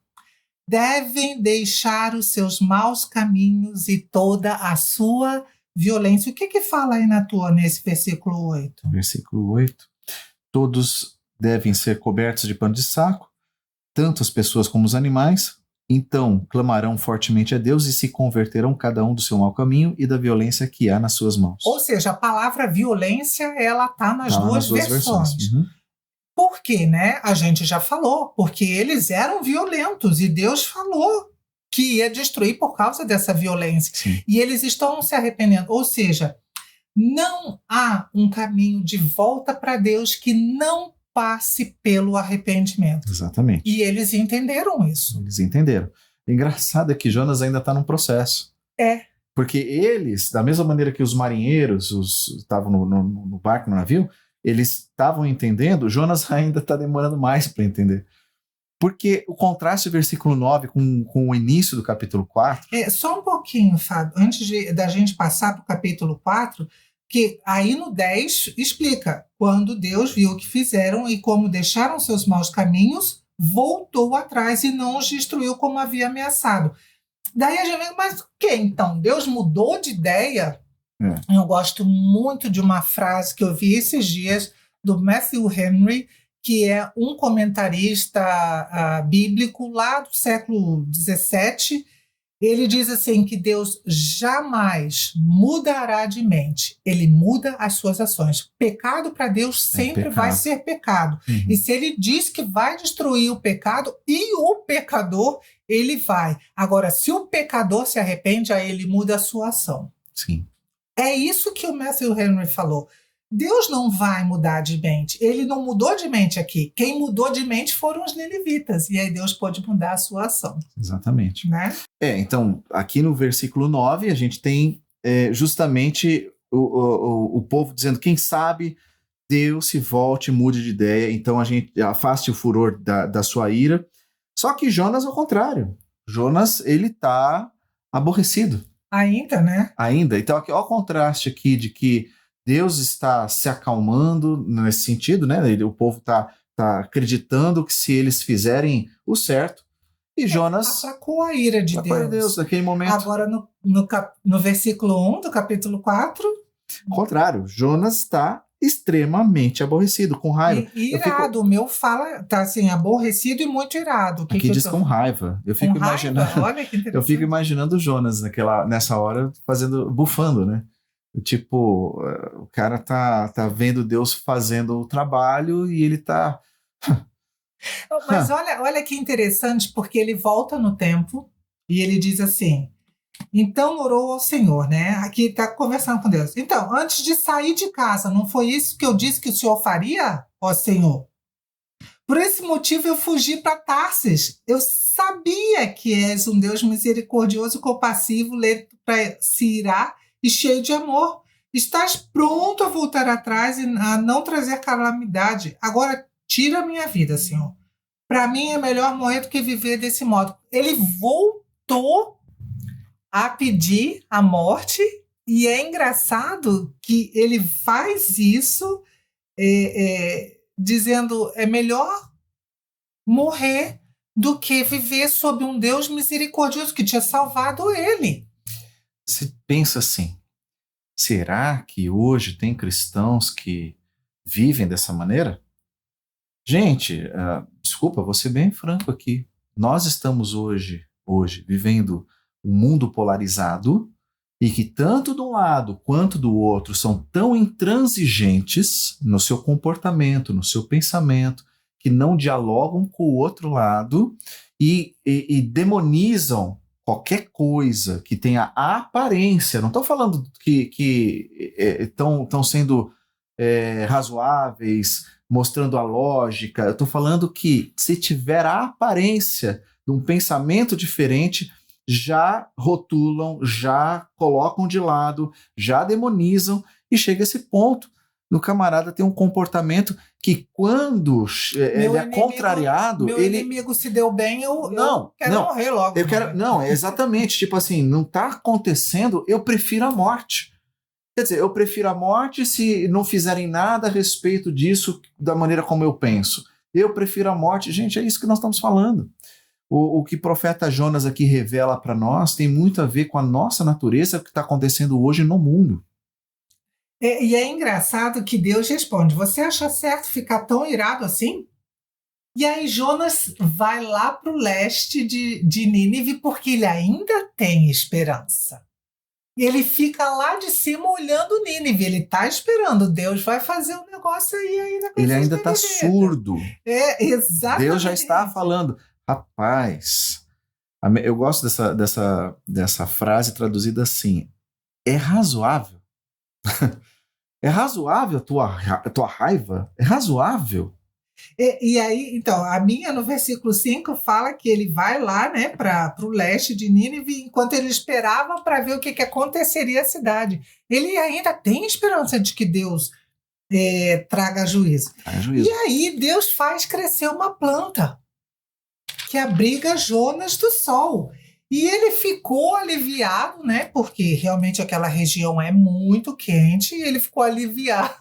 Devem deixar os seus maus caminhos e toda a sua violência. O que fala aí nesse versículo 8? Versículo 8. Todos devem ser cobertos de pano de saco, tanto as pessoas como os animais. Então clamarão fortemente a Deus e se converterão cada um do seu mau caminho e da violência que há nas suas mãos. Ou seja, a palavra violência, ela está nas duas versões. Por quê, né? A gente já falou, porque eles eram violentos e Deus falou que ia destruir por causa dessa violência. Sim. E eles estão se arrependendo. Ou seja, não há um caminho de volta para Deus que não passe pelo arrependimento. Exatamente. E eles entenderam isso. Eles entenderam. O engraçado é que Jonas ainda está num processo. Porque eles, da mesma maneira que os marinheiros estavam no barco, no navio, eles estavam entendendo, Jonas ainda está demorando mais para entender. Porque o contraste do versículo 9 com o início do capítulo 4... Só um pouquinho, Fábio, antes da gente passar para o capítulo 4, que aí no 10 explica, quando Deus viu o que fizeram e como deixaram seus maus caminhos, voltou atrás e não os destruiu como havia ameaçado. Daí a gente vê, mas o que então? Deus mudou de ideia? Eu gosto muito de uma frase que eu vi esses dias do Matthew Henry, que é um comentarista bíblico lá do século XVII. Ele diz assim que Deus jamais mudará de mente, ele muda as suas ações. Pecado para Deus sempre vai ser pecado. E se ele diz que vai destruir o pecado e o pecador, ele vai. Agora, se o pecador se arrepende, aí ele muda a sua ação. Sim. É isso que o Matthew Henry falou. Deus não vai mudar de mente. Ele não mudou de mente aqui. Quem mudou de mente foram os ninivitas. E aí Deus pode mudar a sua ação. Exatamente. Né? Então, aqui no versículo 9, a gente tem justamente o povo dizendo, quem sabe Deus se volte e mude de ideia, então a gente afaste o furor da sua ira. Só que Jonas, ao contrário. Jonas, ele está aborrecido. Ainda, né? Ainda. Então, aqui, olha o contraste aqui de que Deus está se acalmando nesse sentido, né? O povo está acreditando que se eles fizerem o certo, e Jonas sacou a ira de Deus naquele momento. Agora, no versículo 1 do capítulo 4... Ao contrário, Jonas está extremamente aborrecido, com raiva. Irado, o meu fala, tá assim, aborrecido e muito irado. Aqui diz com raiva. Eu fico imaginando. Olha que interessante. Eu fico imaginando o Jonas nessa hora bufando, né? Tipo, o cara tá vendo Deus fazendo o trabalho e ele tá. Mas olha que interessante, porque ele volta no tempo e ele diz assim: então orou ao Senhor, né? Aqui está conversando com Deus. Então, antes de sair de casa, não foi isso que eu disse que o Senhor faria, ó Senhor? Por esse motivo eu fugi para Tarsis. Eu sabia que és um Deus misericordioso, compassivo, lento para se irar e cheio de amor. Estás pronto a voltar atrás e a não trazer calamidade. Agora, tira a minha vida, Senhor. Para mim é melhor morrer do que viver desse modo. Ele voltou a pedir a morte, e é engraçado que ele faz isso dizendo é melhor morrer do que viver sob um Deus misericordioso que tinha salvado ele. Você pensa assim, será que hoje tem cristãos que vivem dessa maneira? Gente, desculpa, vou ser bem franco aqui. Nós estamos hoje vivendo um mundo polarizado e que tanto de um lado quanto do outro são tão intransigentes no seu comportamento, no seu pensamento, que não dialogam com o outro lado e demonizam qualquer coisa que tenha a aparência. Não estou falando que estão sendo razoáveis, mostrando a lógica. Eu estou falando que se tiver a aparência de um pensamento diferente, já rotulam, já colocam de lado, já demonizam, e chega a esse ponto no camarada ter um comportamento que quando ele é contrariado... Meu inimigo se deu bem, eu quero morrer logo. Exatamente, tipo assim, não está acontecendo, eu prefiro a morte. Quer dizer, eu prefiro a morte se não fizerem nada a respeito disso da maneira como eu penso. Eu prefiro a morte. Gente, é isso que nós estamos falando. O que o profeta Jonas aqui revela para nós tem muito a ver com a nossa natureza, o que está acontecendo hoje no mundo. E é engraçado que Deus responde: você acha certo ficar tão irado assim? E aí Jonas vai lá para o leste de Nínive porque ele ainda tem esperança. E ele fica lá de cima olhando Nínive. Ele está esperando. Deus vai fazer um negócio aí. Ele ainda está surdo. Exatamente. Deus já está falando. Rapaz, eu gosto dessa frase traduzida assim: é razoável? É razoável a tua raiva? É razoável? E aí, então, a minha no versículo 5 fala que ele vai lá, né, para o leste de Nínive, enquanto ele esperava para ver o que aconteceria à cidade. Ele ainda tem esperança de que Deus traga juízo. E aí Deus faz crescer uma planta que abriga Jonas do sol. E ele ficou aliviado, né? Porque realmente aquela região é muito quente, e ele ficou aliviado.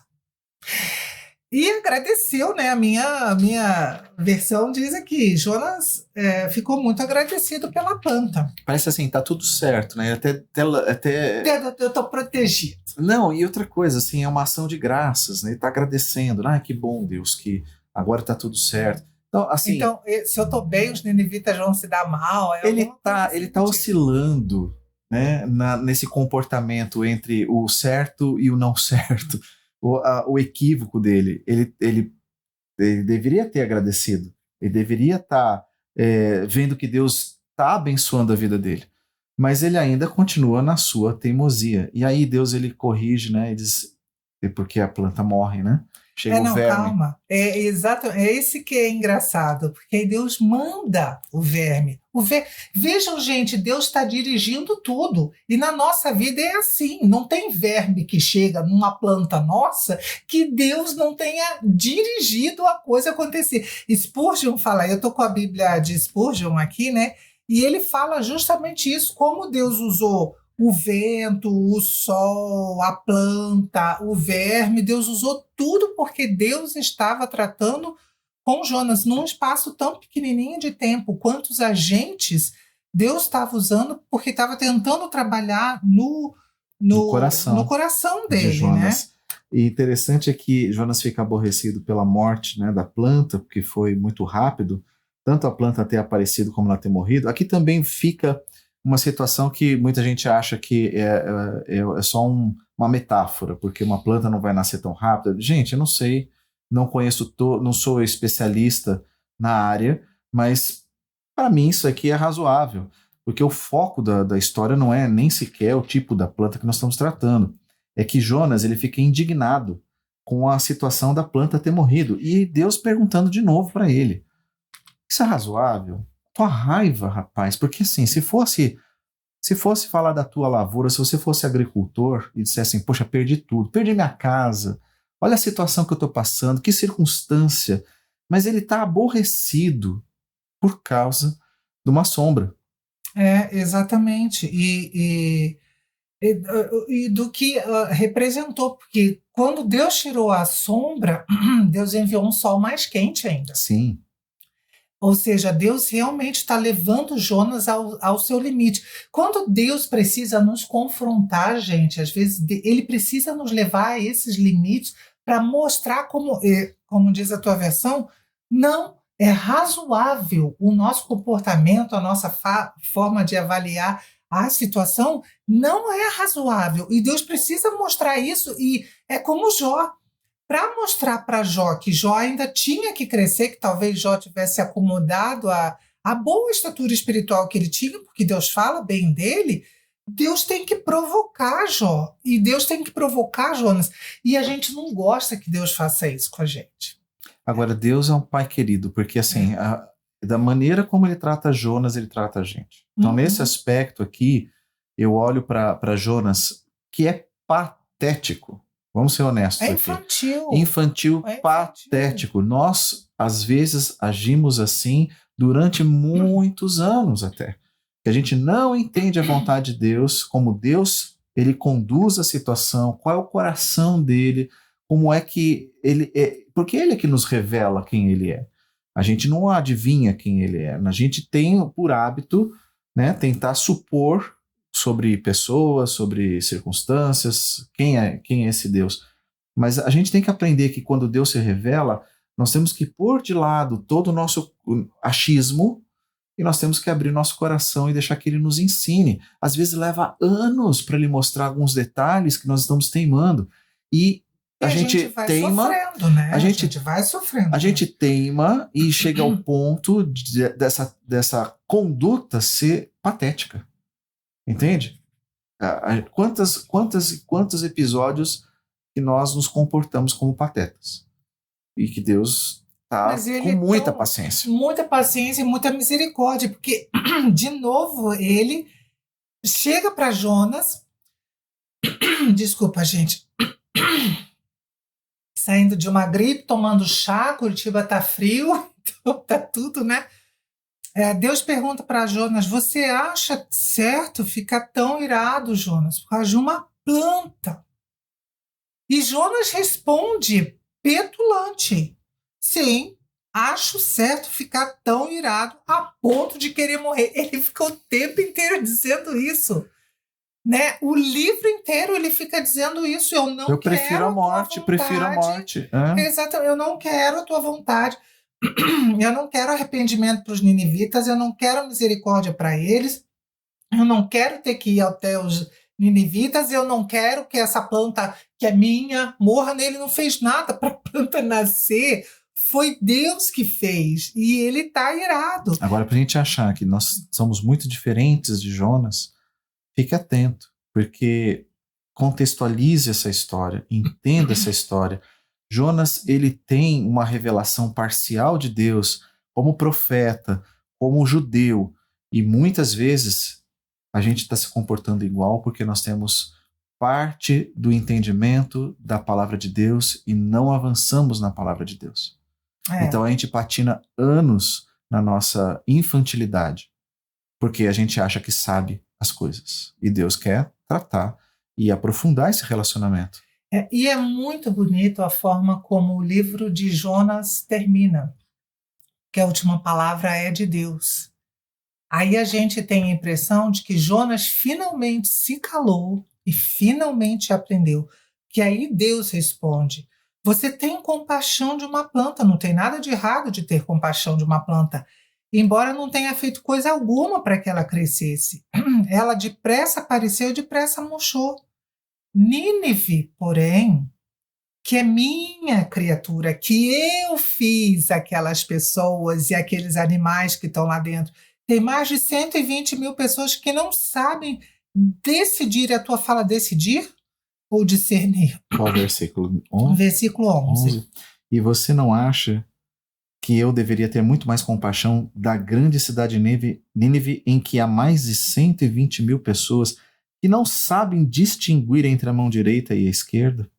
E agradeceu, né? A minha versão diz aqui: Jonas ficou muito agradecido pela planta. Parece assim, tá tudo certo, né? Até... Eu tô protegido. Não, e outra coisa, assim, é uma ação de graças, né? Ele tá agradecendo. Que bom, Deus, que agora tá tudo certo. Então, assim, se eu tô bem, os ninivitas vão se dar mal. Ele tá oscilando, né, nesse comportamento entre o certo e o não certo, o equívoco dele. Ele deveria ter agradecido, ele deveria estar vendo que Deus está abençoando a vida dele, mas ele ainda continua na sua teimosia. E aí Deus ele corrige, né, e diz: porque a planta morre, né? Chega o Não, verme. calma. Exato, é esse que é engraçado, porque aí Deus manda o verme. Vejam, gente, Deus está dirigindo tudo. E na nossa vida é assim. Não tem verme que chega numa planta nossa que Deus não tenha dirigido a coisa acontecer. Spurgeon fala, eu estou com a Bíblia de Spurgeon aqui, né? E ele fala justamente isso, como Deus usou o vento, o sol, a planta, o verme, Deus usou tudo porque Deus estava tratando com Jonas num espaço tão pequenininho de tempo. Quantos agentes Deus estava usando porque estava tentando trabalhar no coração de dele, Jonas. né? E interessante é que Jonas fica aborrecido pela morte, né, da planta, porque foi muito rápido, tanto a planta ter aparecido como ela ter morrido. Aqui também fica uma situação que muita gente acha que é só uma metáfora, porque uma planta não vai nascer tão rápido. Gente, eu não sei, não conheço, não sou especialista na área, mas para mim isso aqui é razoável, porque o foco da história não é nem sequer o tipo da planta que nós estamos tratando. É que Jonas ele fica indignado com a situação da planta ter morrido, e Deus perguntando de novo para ele: isso é razoável? Tua raiva, rapaz, porque assim, se fosse falar da tua lavoura, se você fosse agricultor e dissesse assim, poxa, perdi tudo, perdi minha casa, olha a situação que eu estou passando, que circunstância, mas ele está aborrecido por causa de uma sombra. Exatamente. E do que representou, porque quando Deus tirou a sombra, Deus enviou um sol mais quente ainda. Sim. Ou seja, Deus realmente está levando Jonas ao seu limite. Quando Deus precisa nos confrontar, gente, às vezes ele precisa nos levar a esses limites para mostrar como diz a tua versão, não é razoável o nosso comportamento, a nossa forma de avaliar a situação, não é razoável. E Deus precisa mostrar isso, e é como Jó. Para mostrar para Jó que Jó ainda tinha que crescer, que talvez Jó tivesse acomodado a boa estatura espiritual que ele tinha, porque Deus fala bem dele, Deus tem que provocar Jó, e Deus tem que provocar Jonas. E a gente não gosta que Deus faça isso com a gente. Agora, Deus é um pai querido, porque assim, da maneira como ele trata Jonas, ele trata a gente. Então, nesse aspecto aqui, eu olho para Jonas, que é patético. Vamos ser honestos aqui. Infantil, patético. Nós, às vezes, agimos assim durante muitos anos até. Que a gente não entende a vontade de Deus, como Deus, ele conduz a situação, qual é o coração dele, como é que ele é, porque ele é que nos revela quem ele é. A gente não adivinha quem ele é. A gente tem por hábito, né, tentar supor sobre pessoas, sobre circunstâncias, quem é esse Deus. Mas a gente tem que aprender que quando Deus se revela, nós temos que pôr de lado todo o nosso achismo e nós temos que abrir nosso coração e deixar que ele nos ensine. Às vezes leva anos para ele mostrar alguns detalhes que nós estamos teimando. E a gente vai teima, sofrendo, né? A gente vai sofrendo. A gente teima e chega ao ponto dessa conduta ser patética. Entende? Quantos episódios que nós nos comportamos como patetas? E que Deus está com muita paciência. Muita paciência e muita misericórdia, porque, de novo, ele chega para Jonas. Desculpa, gente. Saindo de uma gripe, tomando chá, Curitiba tá frio, tá tudo, né? Deus pergunta para Jonas: você acha certo ficar tão irado, Jonas, por causa de uma planta? E Jonas responde petulante: sim, acho certo ficar tão irado a ponto de querer morrer. Ele ficou o tempo inteiro dizendo isso, né? O livro inteiro ele fica dizendo isso. Eu prefiro a morte, prefiro a morte. Exatamente, eu não quero a tua vontade. Eu não quero arrependimento para os ninivitas, eu não quero misericórdia para eles, eu não quero ter que ir até os ninivitas, eu não quero que essa planta que é minha morra. Ele não fez nada para a planta nascer, foi Deus que fez, e ele está irado. Agora, para a gente achar que nós somos muito diferentes de Jonas, fique atento, porque contextualize essa história, entenda essa história. Jonas, ele tem uma revelação parcial de Deus como profeta, como judeu, e muitas vezes a gente está se comportando igual porque nós temos parte do entendimento da palavra de Deus e não avançamos na palavra de Deus. Então a gente patina anos na nossa infantilidade, porque a gente acha que sabe as coisas. E Deus quer tratar e aprofundar esse relacionamento. E é muito bonito a forma como o livro de Jonas termina, que a última palavra é de Deus. Aí a gente tem a impressão de que Jonas finalmente se calou e finalmente aprendeu. Que aí Deus responde: você tem compaixão de uma planta, não tem nada de errado de ter compaixão de uma planta, embora não tenha feito coisa alguma para que ela crescesse. Ela depressa apareceu e depressa murchou. Nínive, porém, que é minha criatura, que eu fiz aquelas pessoas e aqueles animais que estão lá dentro, tem mais de 120 mil pessoas que não sabem decidir. A tua fala decidir ou discernir? Qual versículo? 11? Versículo 11. E você não acha que eu deveria ter muito mais compaixão da grande cidade de Nínive, em que há mais de 120 mil pessoas que não sabem distinguir entre a mão direita e a esquerda?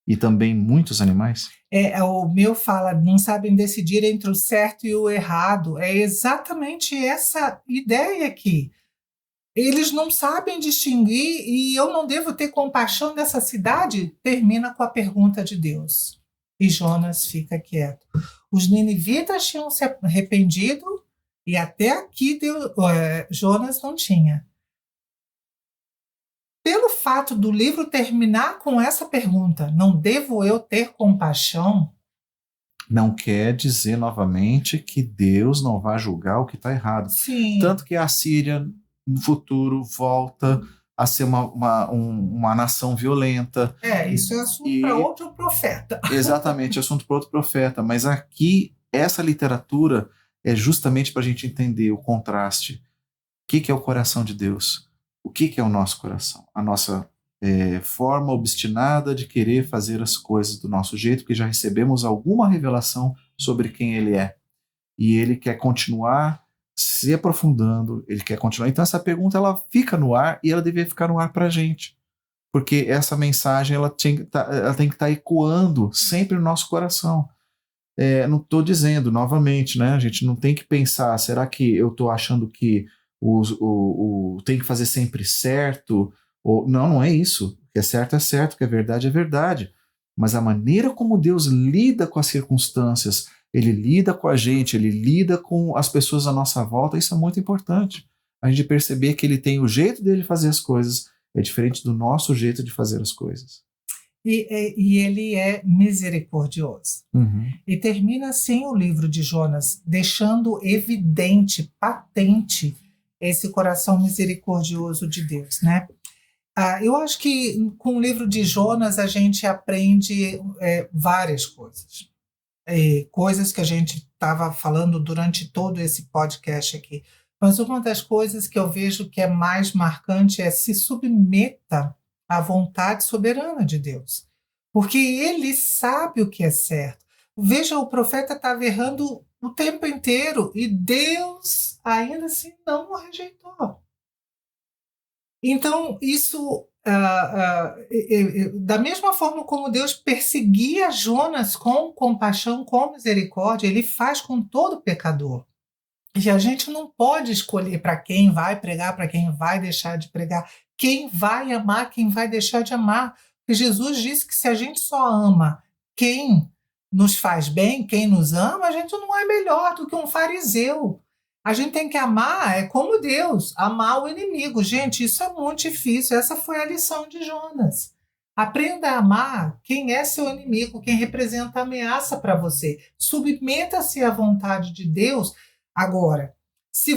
E também muitos animais? O meu fala, não sabem decidir entre o certo e o errado. É exatamente essa ideia aqui. Eles não sabem distinguir e eu não devo ter compaixão dessa cidade? Termina com a pergunta de Deus. E Jonas fica quieto. Os ninivitas tinham se arrependido e até aqui Jonas não tinha. Pelo fato do livro terminar com essa pergunta, não devo eu ter compaixão? Não quer dizer novamente que Deus não vai julgar o que está errado. Sim. Tanto que a Síria, no futuro, volta a ser uma nação violenta. Isso é assunto para outro profeta. Exatamente, assunto para outro profeta. Mas aqui, essa literatura é justamente para a gente entender o contraste. O que é o coração de Deus? O que é o nosso coração? A nossa forma obstinada de querer fazer as coisas do nosso jeito, porque já recebemos alguma revelação sobre quem Ele é. E Ele quer continuar se aprofundando, Ele quer continuar. Então essa pergunta ela fica no ar e ela deveria ficar no ar para a gente. Porque essa mensagem ela tem que estar ecoando sempre no nosso coração. Não estou dizendo, novamente, né? A gente não tem que pensar, será que eu estou achando que tem que fazer sempre certo? Não é isso. O que é certo, o que é verdade. Mas a maneira como Deus lida com as circunstâncias, Ele lida com a gente, Ele lida com as pessoas à nossa volta, isso é muito importante. A gente perceber que Ele tem o jeito dele fazer as coisas, é diferente do nosso jeito de fazer as coisas. E Ele é misericordioso. Uhum. E termina assim o livro de Jonas, deixando evidente, patente, esse coração misericordioso de Deus, né? Eu acho que com o livro de Jonas a gente aprende várias coisas. Coisas que a gente estava falando durante todo esse podcast aqui. Mas uma das coisas que eu vejo que é mais marcante é se submeta à vontade soberana de Deus. Porque Ele sabe o que é certo. Veja, o profeta estava errando o tempo inteiro e Deus ainda assim não o rejeitou. Então, isso, da mesma forma como Deus perseguia Jonas com compaixão, com misericórdia, Ele faz com todo pecador. E a gente não pode escolher para quem vai pregar, para quem vai deixar de pregar, quem vai amar, quem vai deixar de amar. Porque Jesus disse que se a gente só ama quem nos faz bem, quem nos ama, a gente não é melhor do que um fariseu. A gente tem que amar, como Deus, amar o inimigo. Gente, isso é muito difícil. Essa foi a lição de Jonas. Aprenda a amar quem é seu inimigo, quem representa ameaça para você. Submeta-se à vontade de Deus. Agora, se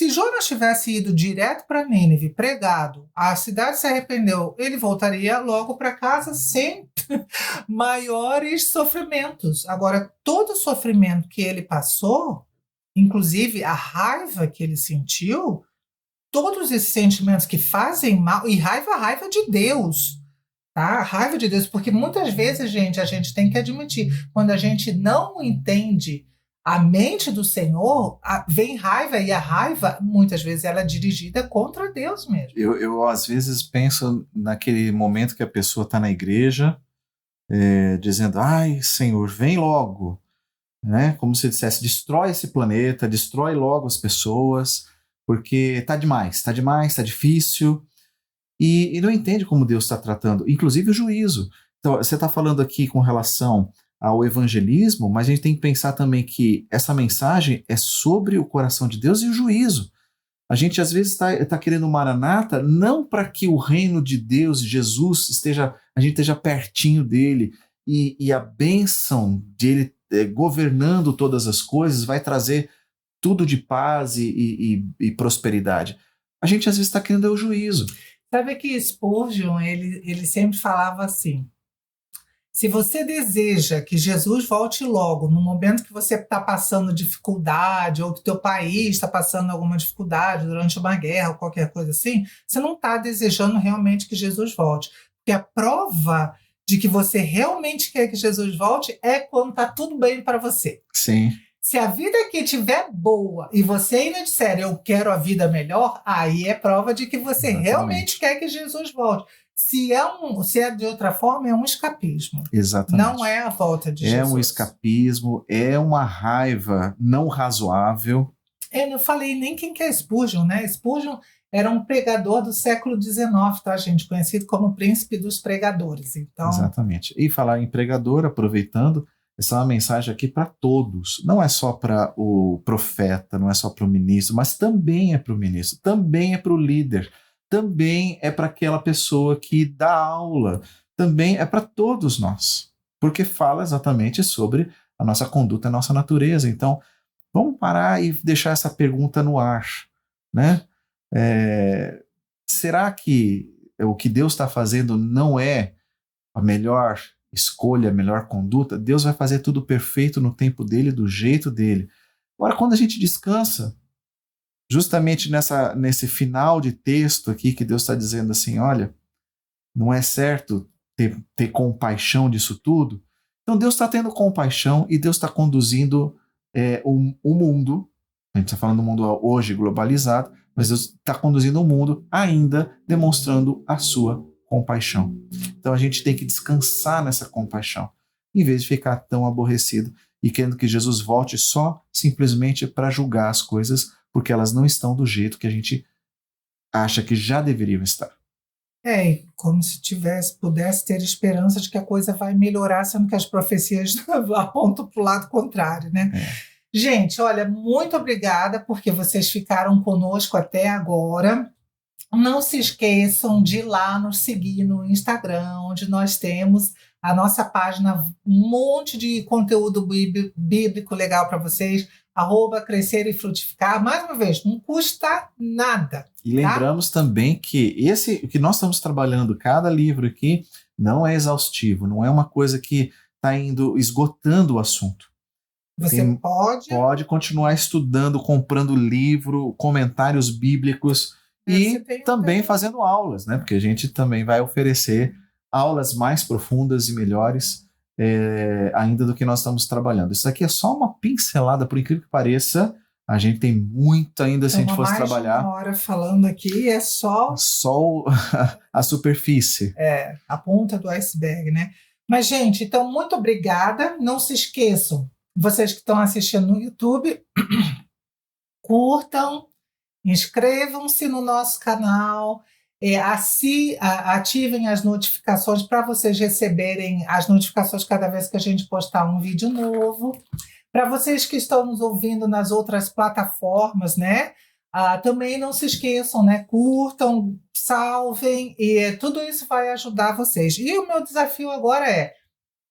Jonas tivesse ido direto para Nínive, pregado, a cidade se arrependeu, ele voltaria logo para casa sem maiores sofrimentos. Agora, todo o sofrimento que ele passou, inclusive a raiva que ele sentiu, todos esses sentimentos que fazem mal, e raiva de Deus, tá? Raiva de Deus, porque muitas vezes, gente, a gente tem que admitir, quando a gente não entende a mente do Senhor, vem raiva, e a raiva, muitas vezes, ela é dirigida contra Deus mesmo. Eu às vezes penso naquele momento que a pessoa está na igreja, dizendo, ai, Senhor, vem logo, né? Como se dissesse, destrói esse planeta, destrói logo as pessoas, porque tá demais, tá difícil, e não entende como Deus está tratando, inclusive o juízo. Então, você está falando aqui com relação ao evangelismo, mas a gente tem que pensar também que essa mensagem é sobre o coração de Deus e o juízo. A gente às vezes está querendo Maranata não para que o reino de Deus, Jesus, a gente esteja pertinho dele e a bênção dele governando todas as coisas vai trazer tudo de paz e prosperidade. A gente às vezes está querendo o juízo. Sabe que Spurgeon, ele sempre falava assim, se você deseja que Jesus volte logo, no momento que você está passando dificuldade, ou que teu país está passando alguma dificuldade durante uma guerra ou qualquer coisa assim, você não está desejando realmente que Jesus volte. Porque a prova de que você realmente quer que Jesus volte é quando está tudo bem para você. Sim. Se a vida aqui estiver boa e você ainda disser eu quero a vida melhor, aí é prova de que você Exatamente. realmente quer que Jesus volte. Se é de outra forma, é um escapismo. Exatamente. Não é a volta de Jesus. É um escapismo, é uma raiva não razoável. Eu não falei nem quem que é Spurgeon, né? Spurgeon era um pregador do século XIX, tá, gente? Conhecido como o príncipe dos pregadores. Então... Exatamente. E falar em pregador, aproveitando, essa é uma mensagem aqui para todos. Não é só para o profeta, não é só para o ministro, mas também é para o ministro, também é para o líder, também é para aquela pessoa que dá aula, também é para todos nós, porque fala exatamente sobre a nossa conduta, a nossa natureza. Então, vamos parar e deixar essa pergunta no ar, né? Será que o que Deus está fazendo não é a melhor escolha, a melhor conduta? Deus vai fazer tudo perfeito no tempo dele, do jeito dele. Agora, quando a gente descansa, justamente nesse final de texto aqui, que Deus está dizendo assim, olha, não é certo ter compaixão disso tudo. Então Deus está tendo compaixão e Deus está conduzindo o mundo, a gente está falando do mundo hoje globalizado, mas Deus está conduzindo o mundo ainda demonstrando a sua compaixão. Então a gente tem que descansar nessa compaixão, em vez de ficar tão aborrecido e querendo que Jesus volte só simplesmente para julgar as coisas, porque elas não estão do jeito que a gente acha que já deveriam estar. Como se pudesse ter esperança de que a coisa vai melhorar, sendo que as profecias apontam para o lado contrário, né? Gente, olha, muito obrigada porque vocês ficaram conosco até agora. Não se esqueçam de ir lá nos seguir no Instagram, onde nós temos a nossa página, um monte de conteúdo bíblico legal para vocês, @crescer e frutificar. Mais uma vez, não custa nada. E lembramos também que o que nós estamos trabalhando, cada livro aqui, não é exaustivo, não é uma coisa que está esgotando o assunto. Você pode continuar estudando, comprando livro, comentários bíblicos e também fazendo aulas, né? Porque a gente também vai oferecer aulas mais profundas e melhores ainda do que nós estamos trabalhando. Isso aqui é só uma pincelada, por incrível que pareça. A gente tem muito ainda se a gente fosse trabalhar. Mais de uma hora falando aqui, é só a superfície. A ponta do iceberg, né? Mas, gente, então, muito obrigada. Não se esqueçam, vocês que estão assistindo no YouTube, curtam, inscrevam-se no nosso canal, ativem as notificações para vocês receberem as notificações cada vez que a gente postar um vídeo novo. Para vocês que estão nos ouvindo nas outras plataformas, né? Também não se esqueçam, né? Curtam, salvem, e tudo isso vai ajudar vocês. E o meu desafio agora é: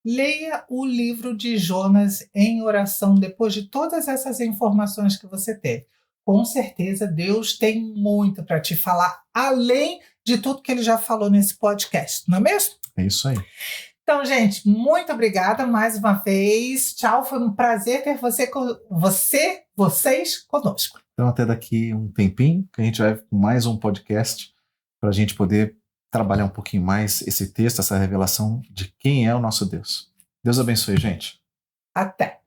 leia o livro de Jonas em oração depois de todas essas informações que você teve. Com certeza Deus tem muito para te falar, além de tudo que ele já falou nesse podcast, não é mesmo? É isso aí. Então, gente, muito obrigada mais uma vez. Tchau, foi um prazer ter vocês conosco. Então, até daqui um tempinho, que a gente vai com mais um podcast para a gente poder trabalhar um pouquinho mais esse texto, essa revelação de quem é o nosso Deus. Deus abençoe, gente. Até!